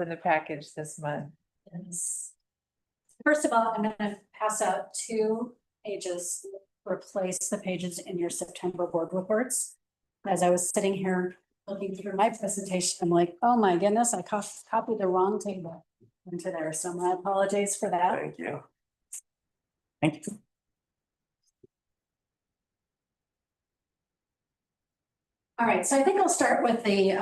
the package this month. First of all, I'm gonna pass out 2 pages, replace the pages in your September board reports. As I was sitting here looking through my presentation, I'm like, oh my goodness, I copied the wrong table into there, so my apologies for that. Thank you. Thank you. All right, so I think I'll start with the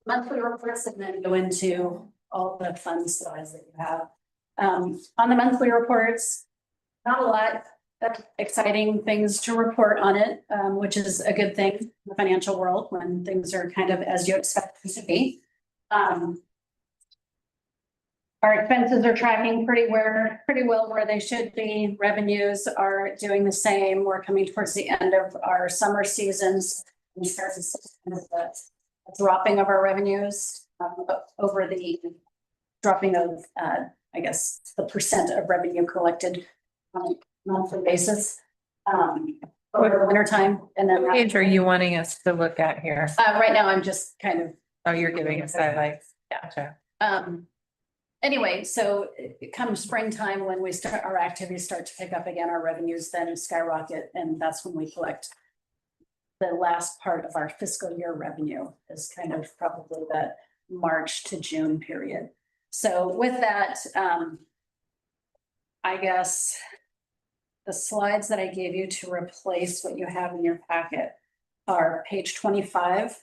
monthly reports and then go into all the fun slides that you have. On the monthly reports, not a lot of exciting things to report on it, which is a good thing in the financial world when things are kind of as you expect them to be. Our expenses are tracking pretty well where they should be. Revenues are doing the same. We're coming towards the end of our summer seasons. We start to see kind of the dropping of our revenues over the dropping of, I guess, the percent of revenue collected on a monthly basis over the winter time. And then What page are you wanting us to look at here? right now, I'm just kind of. Oh, you're giving us highlights. Gotcha. Anyway, so it comes springtime when our activities start to pick up again, our revenues then skyrocket, and that's when we collect the last part of our fiscal year revenue is kind of probably the March to June period. So with that, I guess the slides that I gave you to replace what you have in your packet are page 25.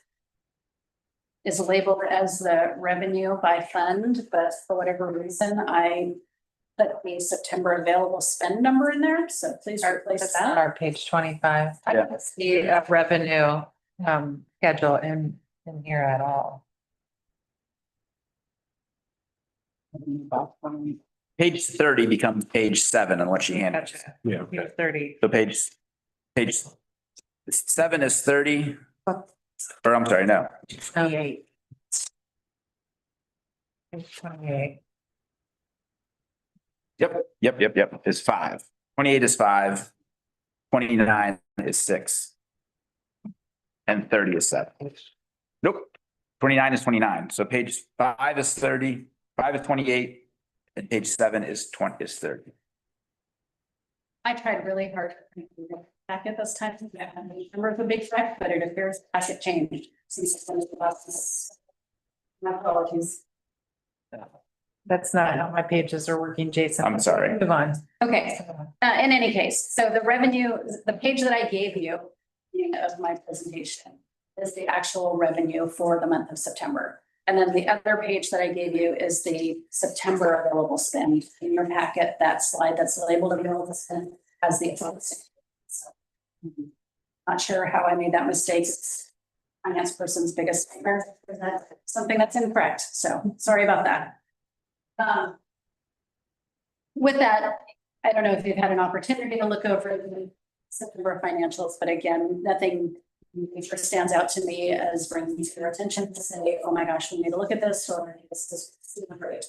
Is labeled as the revenue by fund, but for whatever reason, I put the September available spend number in there, so please replace That's not that. our page 25. I Yeah. don't see a revenue schedule in here at all. Page 30 becomes page 7 on what she handed. Gotcha. Yeah. Page 30. So page 7 is 30. Or I'm sorry, no. 28. Page 28. Yep. Is 5. 28 is 5. 29 is 6. And 30 is 7. Nope. 29 is 29. So page 5 is 30, 5 is 28, and page 7 is 30. I tried really hard to make the packet this time. I can't remember the big fact, but it appears the packet changed since it's been the last. My apologies. That's not how my pages are working, Jason. I'm sorry. Move on. Okay, in any case, so the revenue, the page that I gave you of my presentation is the actual revenue for the month of September. And then the other page that I gave you is the September available spend. In your packet, that slide that's labeled available spend has the available spend. So, not sure how I made that mistake. It's finance person's biggest nightmare. That's something that's incorrect. So sorry about that. With that, I don't know if you've had an opportunity to look over the September financials, but again, nothing major stands out to me as bringing to your attention to say, oh my gosh, we need to look at this, or this is super great.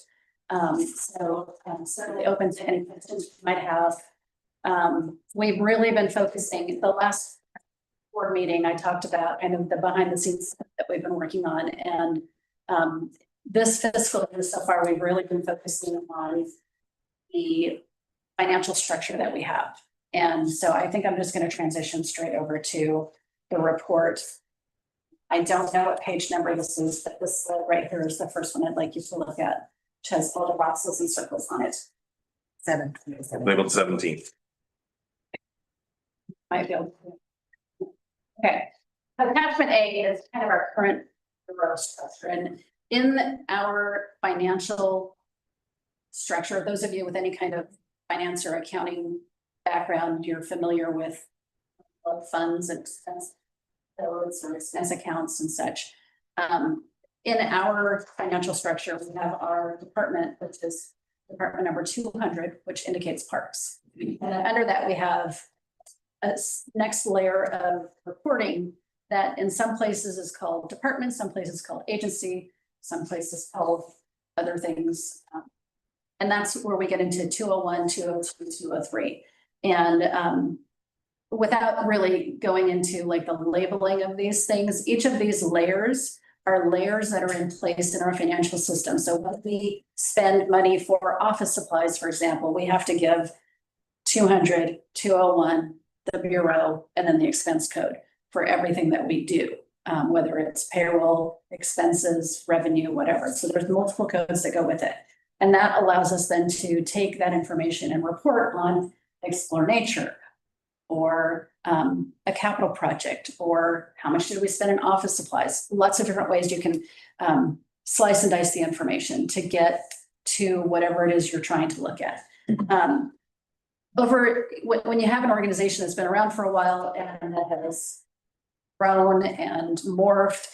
So I'm certainly open to any questions you might have. We've really been focusing, the last board meeting, I talked about kind of the behind the scenes that we've been working on. And this fiscal year so far, we've really been focusing on the financial structure that we have. And so I think I'm just going to transition straight over to the report. I don't know what page number this is, but this right here is the first one I'd like you to look at, which has all the boxes and circles on it. 7. Labeled 17. Might be able to. Okay. Attachment A is kind of our current growth structure. And in our financial structure, those of you with any kind of finance or accounting background, you're familiar with funds and expense codes or expense accounts and such. In our financial structure, we have our department, which is department number 200, which indicates parks. And then under that, we have a next layer of reporting that in some places is called department, some places called agency, some places called other things. And that's where we get into 201, 202, 203. And without really going into like the labeling of these things, each of these layers are layers that are in place in our financial system. So when we spend money for office supplies, for example, we have to give 200, 201, the bureau, and then the expense code for everything that we do, whether it's payroll, expenses, revenue, whatever. So there's multiple codes that go with it. And that allows us then to take that information and report on Explore Nature, or a capital project, or how much did we spend in office supplies? Lots of different ways you can slice and dice the information to get to whatever it is you're trying to look at. When you have an organization that's been around for a while and that has grown and morphed,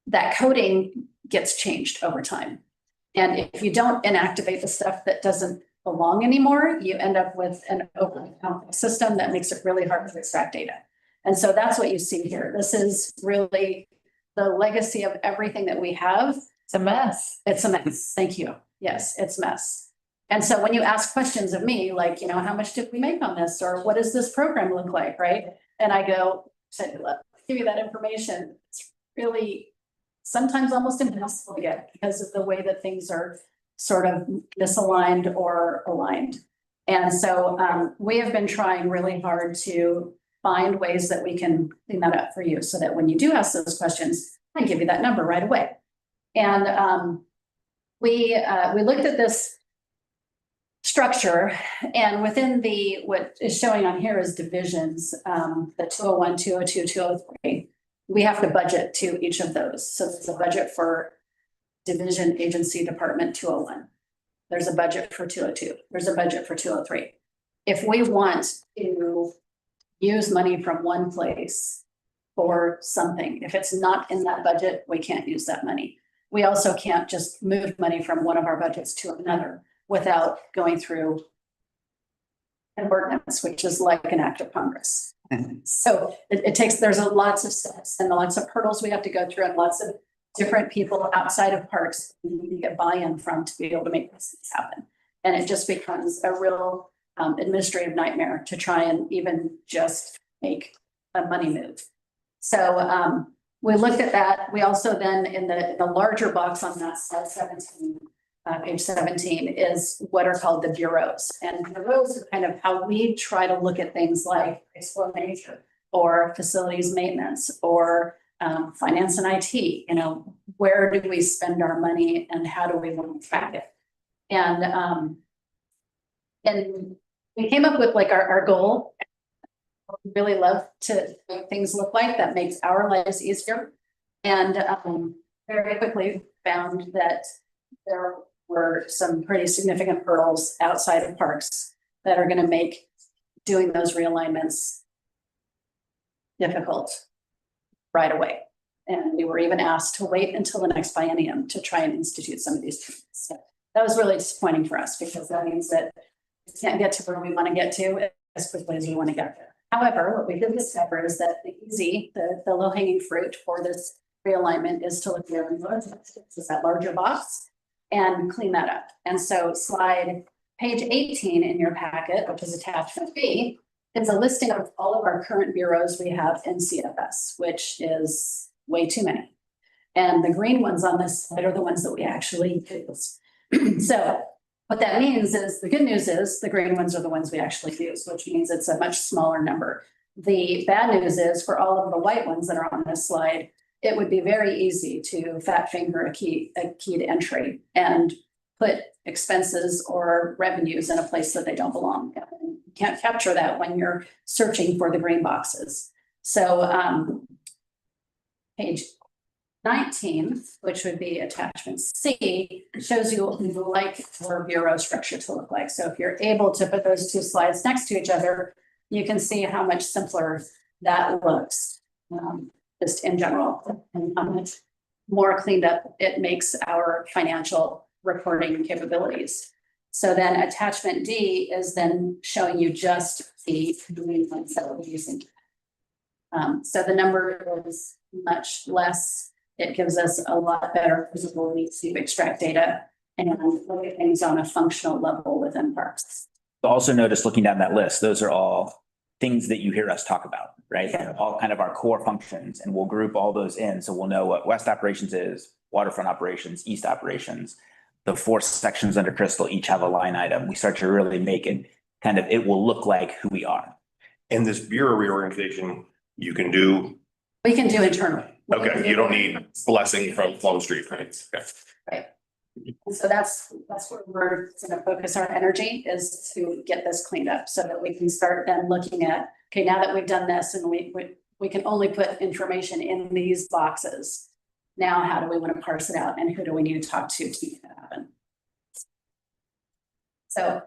that coding gets changed over time. And if you don't inactivate the stuff that doesn't belong anymore, you end up with an open system that makes it really hard to extract data. And so that's what you see here. This is really the legacy of everything that we have. It's a mess. It's a mess. Thank you. Yes, it's a mess. And so when you ask questions of me, like, you know, how much did we make on this? Or what does this program look like, right? And I go, let me give you that information. It's really sometimes almost impossible to get because of the way that things are sort of misaligned or aligned. And so we have been trying really hard to find ways that we can clean that up for you so that when you do ask those questions, I give you that number right away. And we looked at this structure, and within what is showing on here is divisions, the 201, 202, 203. We have to budget to each of those. So there's a budget for division, agency, department 201. There's a budget for 202. There's a budget for 203. If we want to use money from one place for something, if it's not in that budget, we can't use that money. We also can't just move money from one of our budgets to another without going through an ordinance, which is like an act of Congress. So there's lots of steps and lots of hurdles we have to go through, and lots of different people outside of parks we need to get buy-in from to be able to make this happen. And it just becomes a real administrative nightmare to try and even just make a money move. So we looked at that. We also then, in the larger box on that slide 17, page 17, is what are called the bureaus. And bureaus are kind of how we try to look at things like Explore Nature or facilities maintenance or finance and IT. You know, where do we spend our money and how do we want to track it? And we came up with like our goal. We really love to make things look like that makes our lives easier. And very quickly found that there were some pretty significant hurdles outside of parks that are going to make doing those realignments difficult right away. And we were even asked to wait until the next biennium to try and institute some of these changes. So that was really disappointing for us because that means that we can't get to where we want to get to as quickly as we want to get there. However, what we did discover is that the low hanging fruit for this realignment is to look there and is that larger box and clean that up. And so page 18 in your packet, which is attachment B, is a listing of all of our current bureaus we have in CFS, which is way too many. And the green ones on this slide are the ones that we actually use. So what that means is, the good news is the green ones are the ones we actually use, which means it's a much smaller number. The bad news is for all of the white ones that are on this slide, it would be very easy to fat finger a keyed entry and put expenses or revenues in a place that they don't belong. You can't capture that when you're searching for the green boxes. So page 19, which would be attachment C, shows you what we would like for bureau structure to look like. So if you're able to put those two slides next to each other, you can see how much simpler that looks, just in general, and how much more cleaned up it makes our financial reporting capabilities. So then attachment D is then showing you just the main ones that we're using. So the number is much less. It gives us a lot better visibility to extract data and look at things on a functional level within parks. Also notice looking down that list, those are all things that you hear us talk about, right? Yeah. All kind of our core functions, and we'll group all those in. So we'll know what West operations is, waterfront operations, East operations. The 4 sections under Crystal each have a line item. We start to really make it kind of, it will look like who we are. And this bureau reorganization, you can do, We can do internally. okay, you don't need blessing from Plum Street, right? Okay. So that's where we're gonna focus our energy, is to get this cleaned up so that we can start then looking at, okay, now that we've done this and we can only put information in these boxes. Now, how do we want to parse it out and who do we need to talk to make that happen? So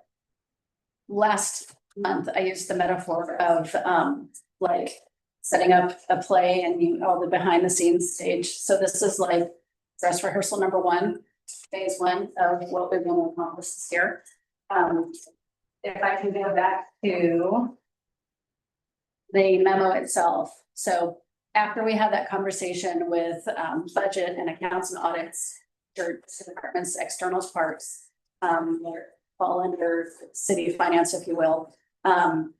last month, I used the metaphor of like setting up a play and all the behind the scenes stage. So this is like dress rehearsal number 1, phase 1 of what we want to accomplish this year. If I can go back to the memo itself. So after we had that conversation with budget and accounts and audits, or departments, externals, parks, they're fall under city finance, if you will. And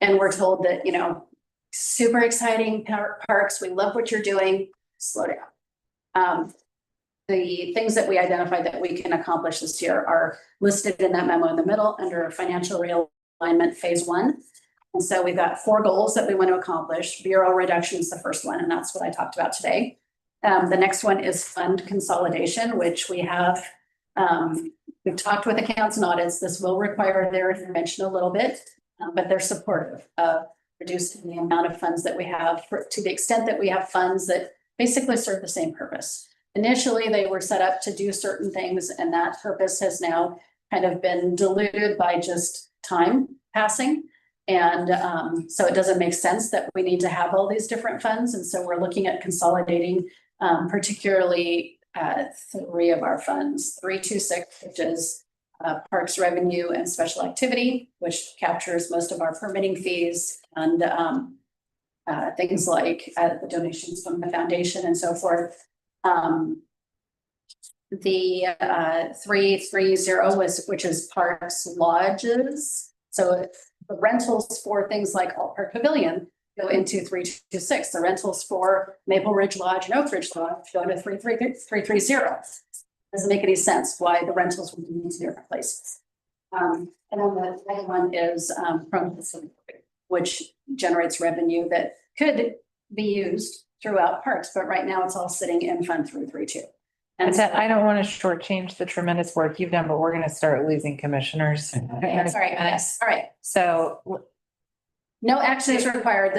we're told that, you know, super exciting parks, we love what you're doing, slow down. The things that we identified that we can accomplish this year are listed in that memo in the middle under financial realignment phase 1. And so we've got 4 goals that we want to accomplish. Bureau reduction is the first one, and that's what I talked about today. The next one is fund consolidation, which we have, we've talked with accounts and audits. This will require their intervention a little bit, but they're supportive of reducing the amount of funds that we have to the extent that we have funds that basically serve the same purpose. Initially, they were set up to do certain things, and that purpose has now kind of been diluted by just time passing. And so it doesn't make sense that we need to have all these different funds. And so we're looking at consolidating particularly 3 of our funds, 326, which is parks revenue and special activity, which captures most of our permitting fees and things like the donations from the foundation and so forth. The 330 which is parks lodges. So the rentals for things like Alt Park Pavilion go into 326. The rentals for Maple Ridge Lodge and Oak Ridge Lodge go into 330. Doesn't make any sense why the rentals would be in 2 different places. And then the second one is from the which generates revenue that could be used throughout parks, but right now it's all sitting in Fund 332. And that, I don't want to shortchange the tremendous work you've done, but we're going to start losing commissioners. That's right. Yes. All right. So No action is required.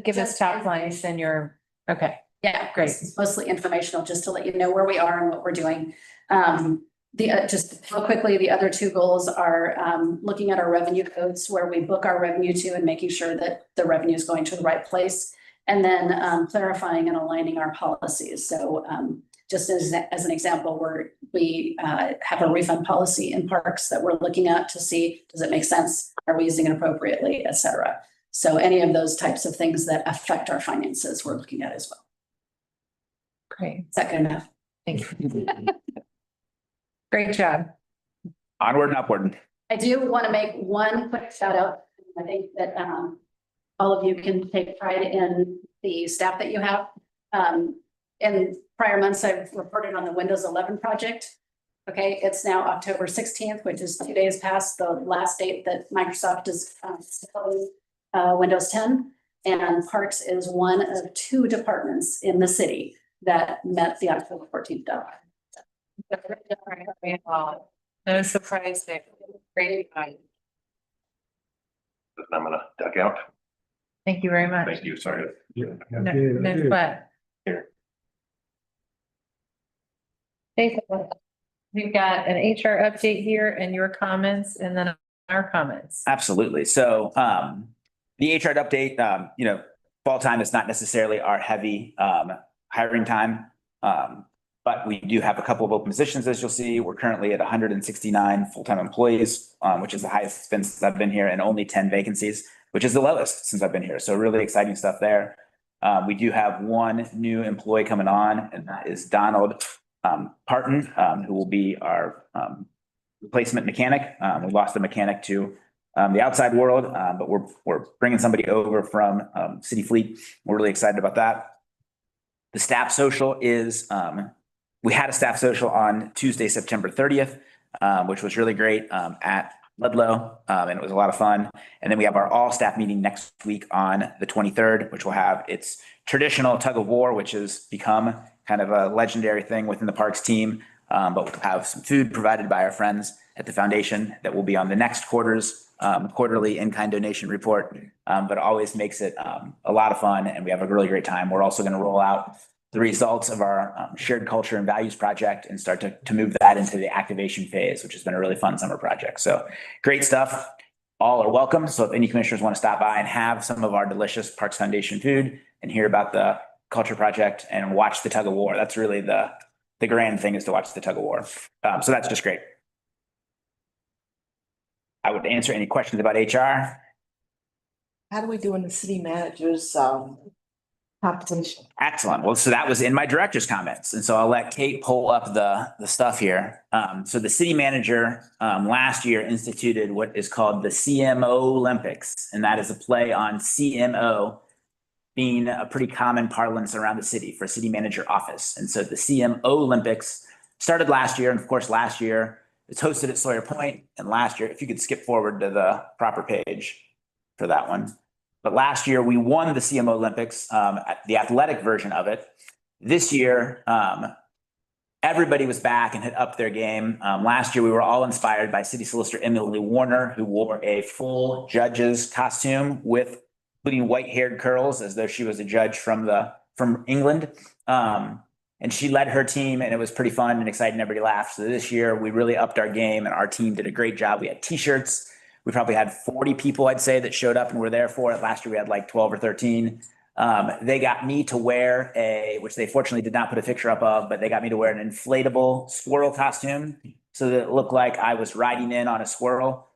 give us top lines and your, okay. Yeah, Great. It's mostly informational, just to let you know where we are and what we're doing. Just real quickly, the other 2 goals are looking at our revenue codes, where we book our revenue to, and making sure that the revenue is going to the right place. And then clarifying and aligning our policies. So just as an example, we have a refund policy in parks that we're looking at to see, does it make sense? Are we using it appropriately, et cetera? So any of those types of things that affect our finances, we're looking at as well. Great. Is that good enough? Thank you. Great job. Onward and upward. I do want to make one quick shout out. I think that all of you can take pride in the staff that you have. In prior months, I've reported on the Windows 11 project. Okay, it's now October 16th, which is 2 days past the last date that Microsoft is supporting Windows 10. And Parks is one of 2 departments in the city that met the October 14th deadline. No surprise there. Great. I'm gonna duck out. Thank you very much. Thank you, sorry. No sweat. Here. Basically, we've got an HR update here and your comments and then our comments. Absolutely. So the HR update, fall time is not necessarily our heavy hiring time. But we do have a couple of open positions, as you'll see. We're currently at 169 full-time employees, which is the highest it's been since I've been here, and only 10 vacancies, which is the lowest since I've been here. So really exciting stuff there. We do have one new employee coming on, and that is Donald Parton, who will be our replacement mechanic. We lost a mechanic to the outside world, but we're bringing somebody over from City Fleet. We're really excited about that. The staff social is, we had a staff social on Tuesday, September 30th, which was really great at Ludlow, and it was a lot of fun. And then we have our all staff meeting next week on the 23rd, which will have its traditional tug of war, which has become kind of a legendary thing within the parks team. But we'll have some food provided by our friends at the foundation that will be on the next quarter's quarterly in-kind donation report. But always makes it a lot of fun, and we have a really great time. We're also going to roll out the results of our shared culture and values project and start to move that into the activation phase, which has been a really fun summer project. So great stuff. All are welcome. So if any commissioners want to stop by and have some of our delicious Parks Foundation food and hear about the culture project and watch the tug of war, that's really the grand thing, is to watch the tug of war. So that's just great. I would answer any questions about HR. How do we do in the city manager's compensation? Excellent. Well, so that was in my director's comments. And so I'll let Kate pull up the stuff here. So the city manager last year instituted what is called the CMO Olympics. And that is a play on CMO being a pretty common parlance around the city for city manager office. And so the CMO Olympics started last year. And of course, last year it's hosted at Sawyer Point. And last year, if you could skip forward to the proper page for that one. But last year we won the CMO Olympics, the athletic version of it. This year, everybody was back and had upped their game. Last year, we were all inspired by City Solicitor Emily Warner, who wore a full judge's costume with including white-haired curls, as though she was a judge from England. And she led her team, and it was pretty fun and exciting. Everybody laughed. So this year, we really upped our game, and our team did a great job. We had T-shirts. We probably had 40 people, I'd say, that showed up and were there for it. Last year, we had like 12 or 13. They got me to wear which they fortunately did not put a picture up of, but they got me to wear an inflatable squirrel costume so that it looked like I was riding in on a squirrel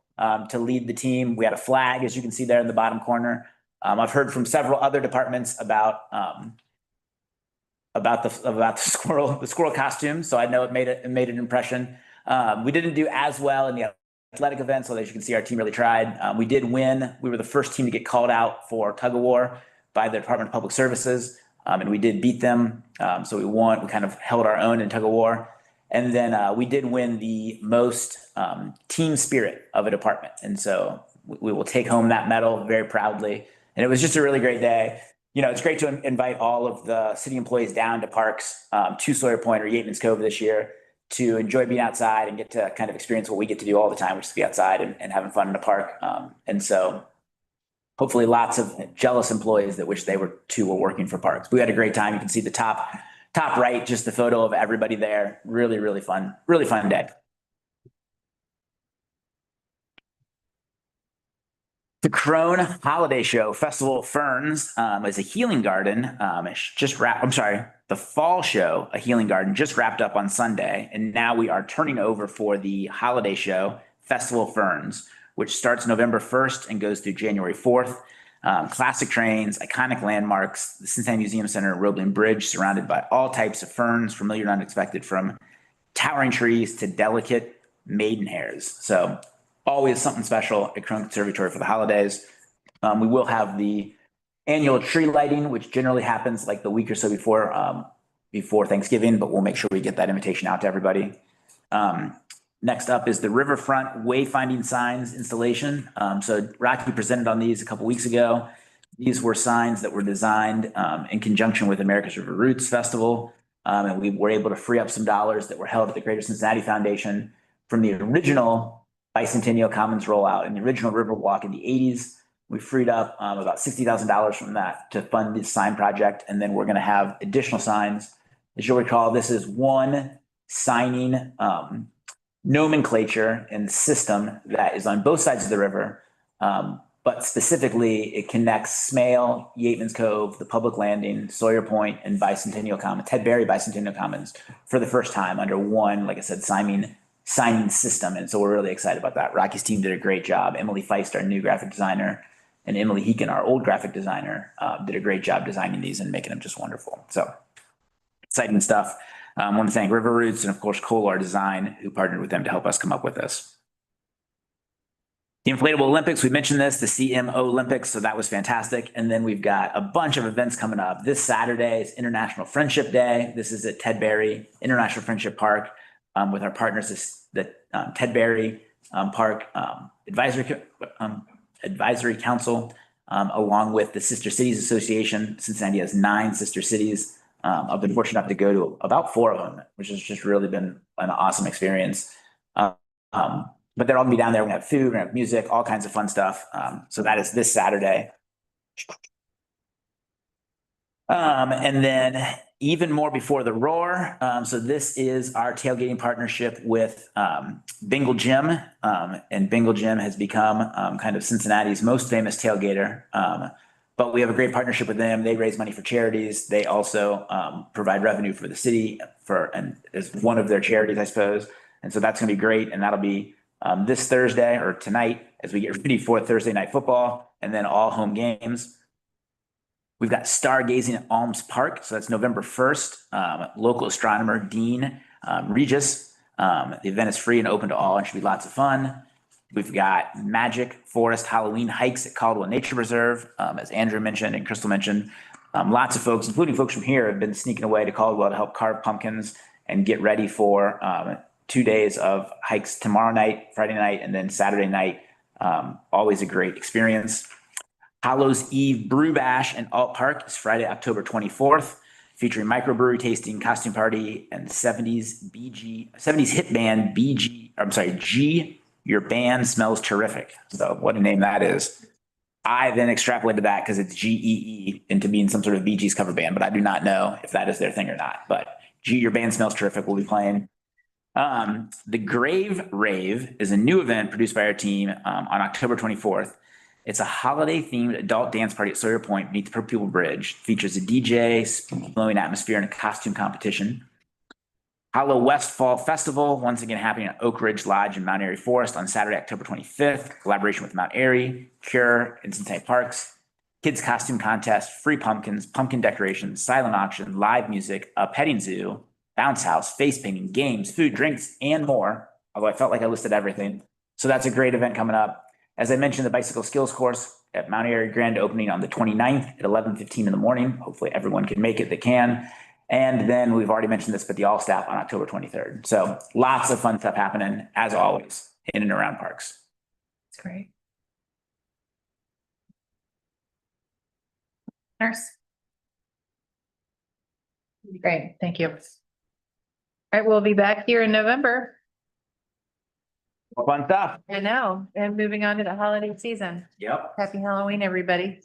to lead the team. We had a flag, as you can see there in the bottom corner. I've heard from several other departments about the squirrel costume, so I know it made an impression. We didn't do as well in the athletic event, so as you can see, our team really tried. We did win. We were the first team to get called out for tug of war by the Department of Public Services, and we did beat them. So we won. We kind of held our own in tug of war, and then we did win the most team spirit of a department, and so we will take home that medal very proudly. And it was just a really great day. You know, it's great to invite all of the city employees down to parks, to Sawyer Point or Yateman's Cove this year, to enjoy being outside and get to kind of experience what we get to do all the time, which is be outside and having fun in the park. And so hopefully lots of jealous employees that wish they were working for parks. We had a great time. You can see the top right, just the photo of everybody there. Really, really fun day. The Crone Holiday Show Festival of Ferns is a healing garden. The fall show, a healing garden, just wrapped up on Sunday. And now we are turning over for the holiday show, Festival of Ferns, which starts November 1st and goes through January 4th. Classic trains, iconic landmarks, the Cincinnati Museum Center, Roebling Bridge, surrounded by all types of ferns, familiar and unexpected, from towering trees to delicate maidenhairs. So always something special at Crone Conservatory for the holidays. We will have the annual tree lighting, which generally happens like the week or so before Thanksgiving, but we'll make sure we get that invitation out to everybody. Next up is the Riverfront Wayfinding Signs installation. So Rocky presented on these a couple weeks ago. These were signs that were designed in conjunction with America's River Roots Festival. And we were able to free up some dollars that were held at the Greater Cincinnati Foundation from the original Bicentennial Commons rollout and the original Riverwalk in the 80s. We freed up about $60,000 from that to fund this sign project. And then we're going to have additional signs. As you'll recall, this is one signing nomenclature and system that is on both sides of the river. But specifically, it connects Smale, Yateman's Cove, the Public Landing, Sawyer Point, and Bicentennial Commons, Ted Berry Bicentennial Commons for the first time under one, like I said, signing system. And so we're really excited about that. Rocky's team did a great job. Emily Feist, our new graphic designer, and Emily Heekin, our old graphic designer, did a great job designing these and making them just wonderful. So exciting stuff. I want to thank River Roots and of course Kolar Design, who partnered with them to help us come up with this. The Inflatable Olympics, we mentioned this, the CMO Olympics, so that was fantastic. And then we've got a bunch of events coming up. This Saturday is International Friendship Day. This is at Ted Berry International Friendship Park with our partners, the Ted Berry Park Advisory Council, along with the Sister Cities Association. Cincinnati has 9 sister cities. I've been fortunate enough to go to about 4 of them, which has just really been an awesome experience. But they're all gonna be down there. We're gonna have food, we're gonna have music, all kinds of fun stuff. So that is this Saturday. And then even more before the Roar. So this is our tailgating partnership with Bingle Jim. And Bingle Jim has become kind of Cincinnati's most famous tailgater. But we have a great partnership with them. They raise money for charities. They also provide revenue for the city and as one of their charities, I suppose. And so that's gonna be great. And that'll be this Thursday or tonight as we get ready for Thursday night football and then all home games. We've got stargazing at Alms Park. So that's November 1st. Local astronomer Dean Regis. The event is free and open to all and should be lots of fun. We've got Magic Forest Halloween hikes at Caldwell Nature Reserve, as Andrew mentioned and Crystal mentioned. Lots of folks, including folks from here, have been sneaking away to Caldwell to help carve pumpkins and get ready for 2 days of hikes tomorrow night, Friday night, and then Saturday night. Always a great experience. Hallows Eve Brew Bash in Alt Park is Friday, October 24th, featuring microbrewery tasting, costume party, and 70s hit band G, Your Band Smells Terrific. So what a name that is. I then extrapolated that because it's GEE into being some sort of Bee Gees cover band, but I do not know if that is their thing or not. But G, Your Band Smells Terrific will be playing. The Grave Rave is a new event produced by our team on October 24th. It's a holiday-themed adult dance party at Sawyer Point beneath the Purple People Bridge. Features a DJ, glowing atmosphere, and a costume competition. Hallow West Fall Festival, once again happening at Oak Ridge Lodge in Mount Airy Forest on Saturday, October 25th. Collaboration with Mount Airy, Cure, and Cincinnati Parks. Kids costume contest, free pumpkins, pumpkin decorations, silent auction, live music, a petting zoo, bounce house, face painting, games, food, drinks, and more. Although I felt like I listed everything. So that's a great event coming up. As I mentioned, the bicycle skills course at Mount Airy grand opening on the 29th at 11:15 in the morning. Hopefully everyone can make it that can. And then we've already mentioned this, but the all staff on October 23rd. So lots of fun stuff happening as always in and around parks. That's great. Nurse. Great, thank you. All right, we'll be back here in November. Fun stuff. I know, and moving on to the holiday season. Yep. Happy Halloween, everybody.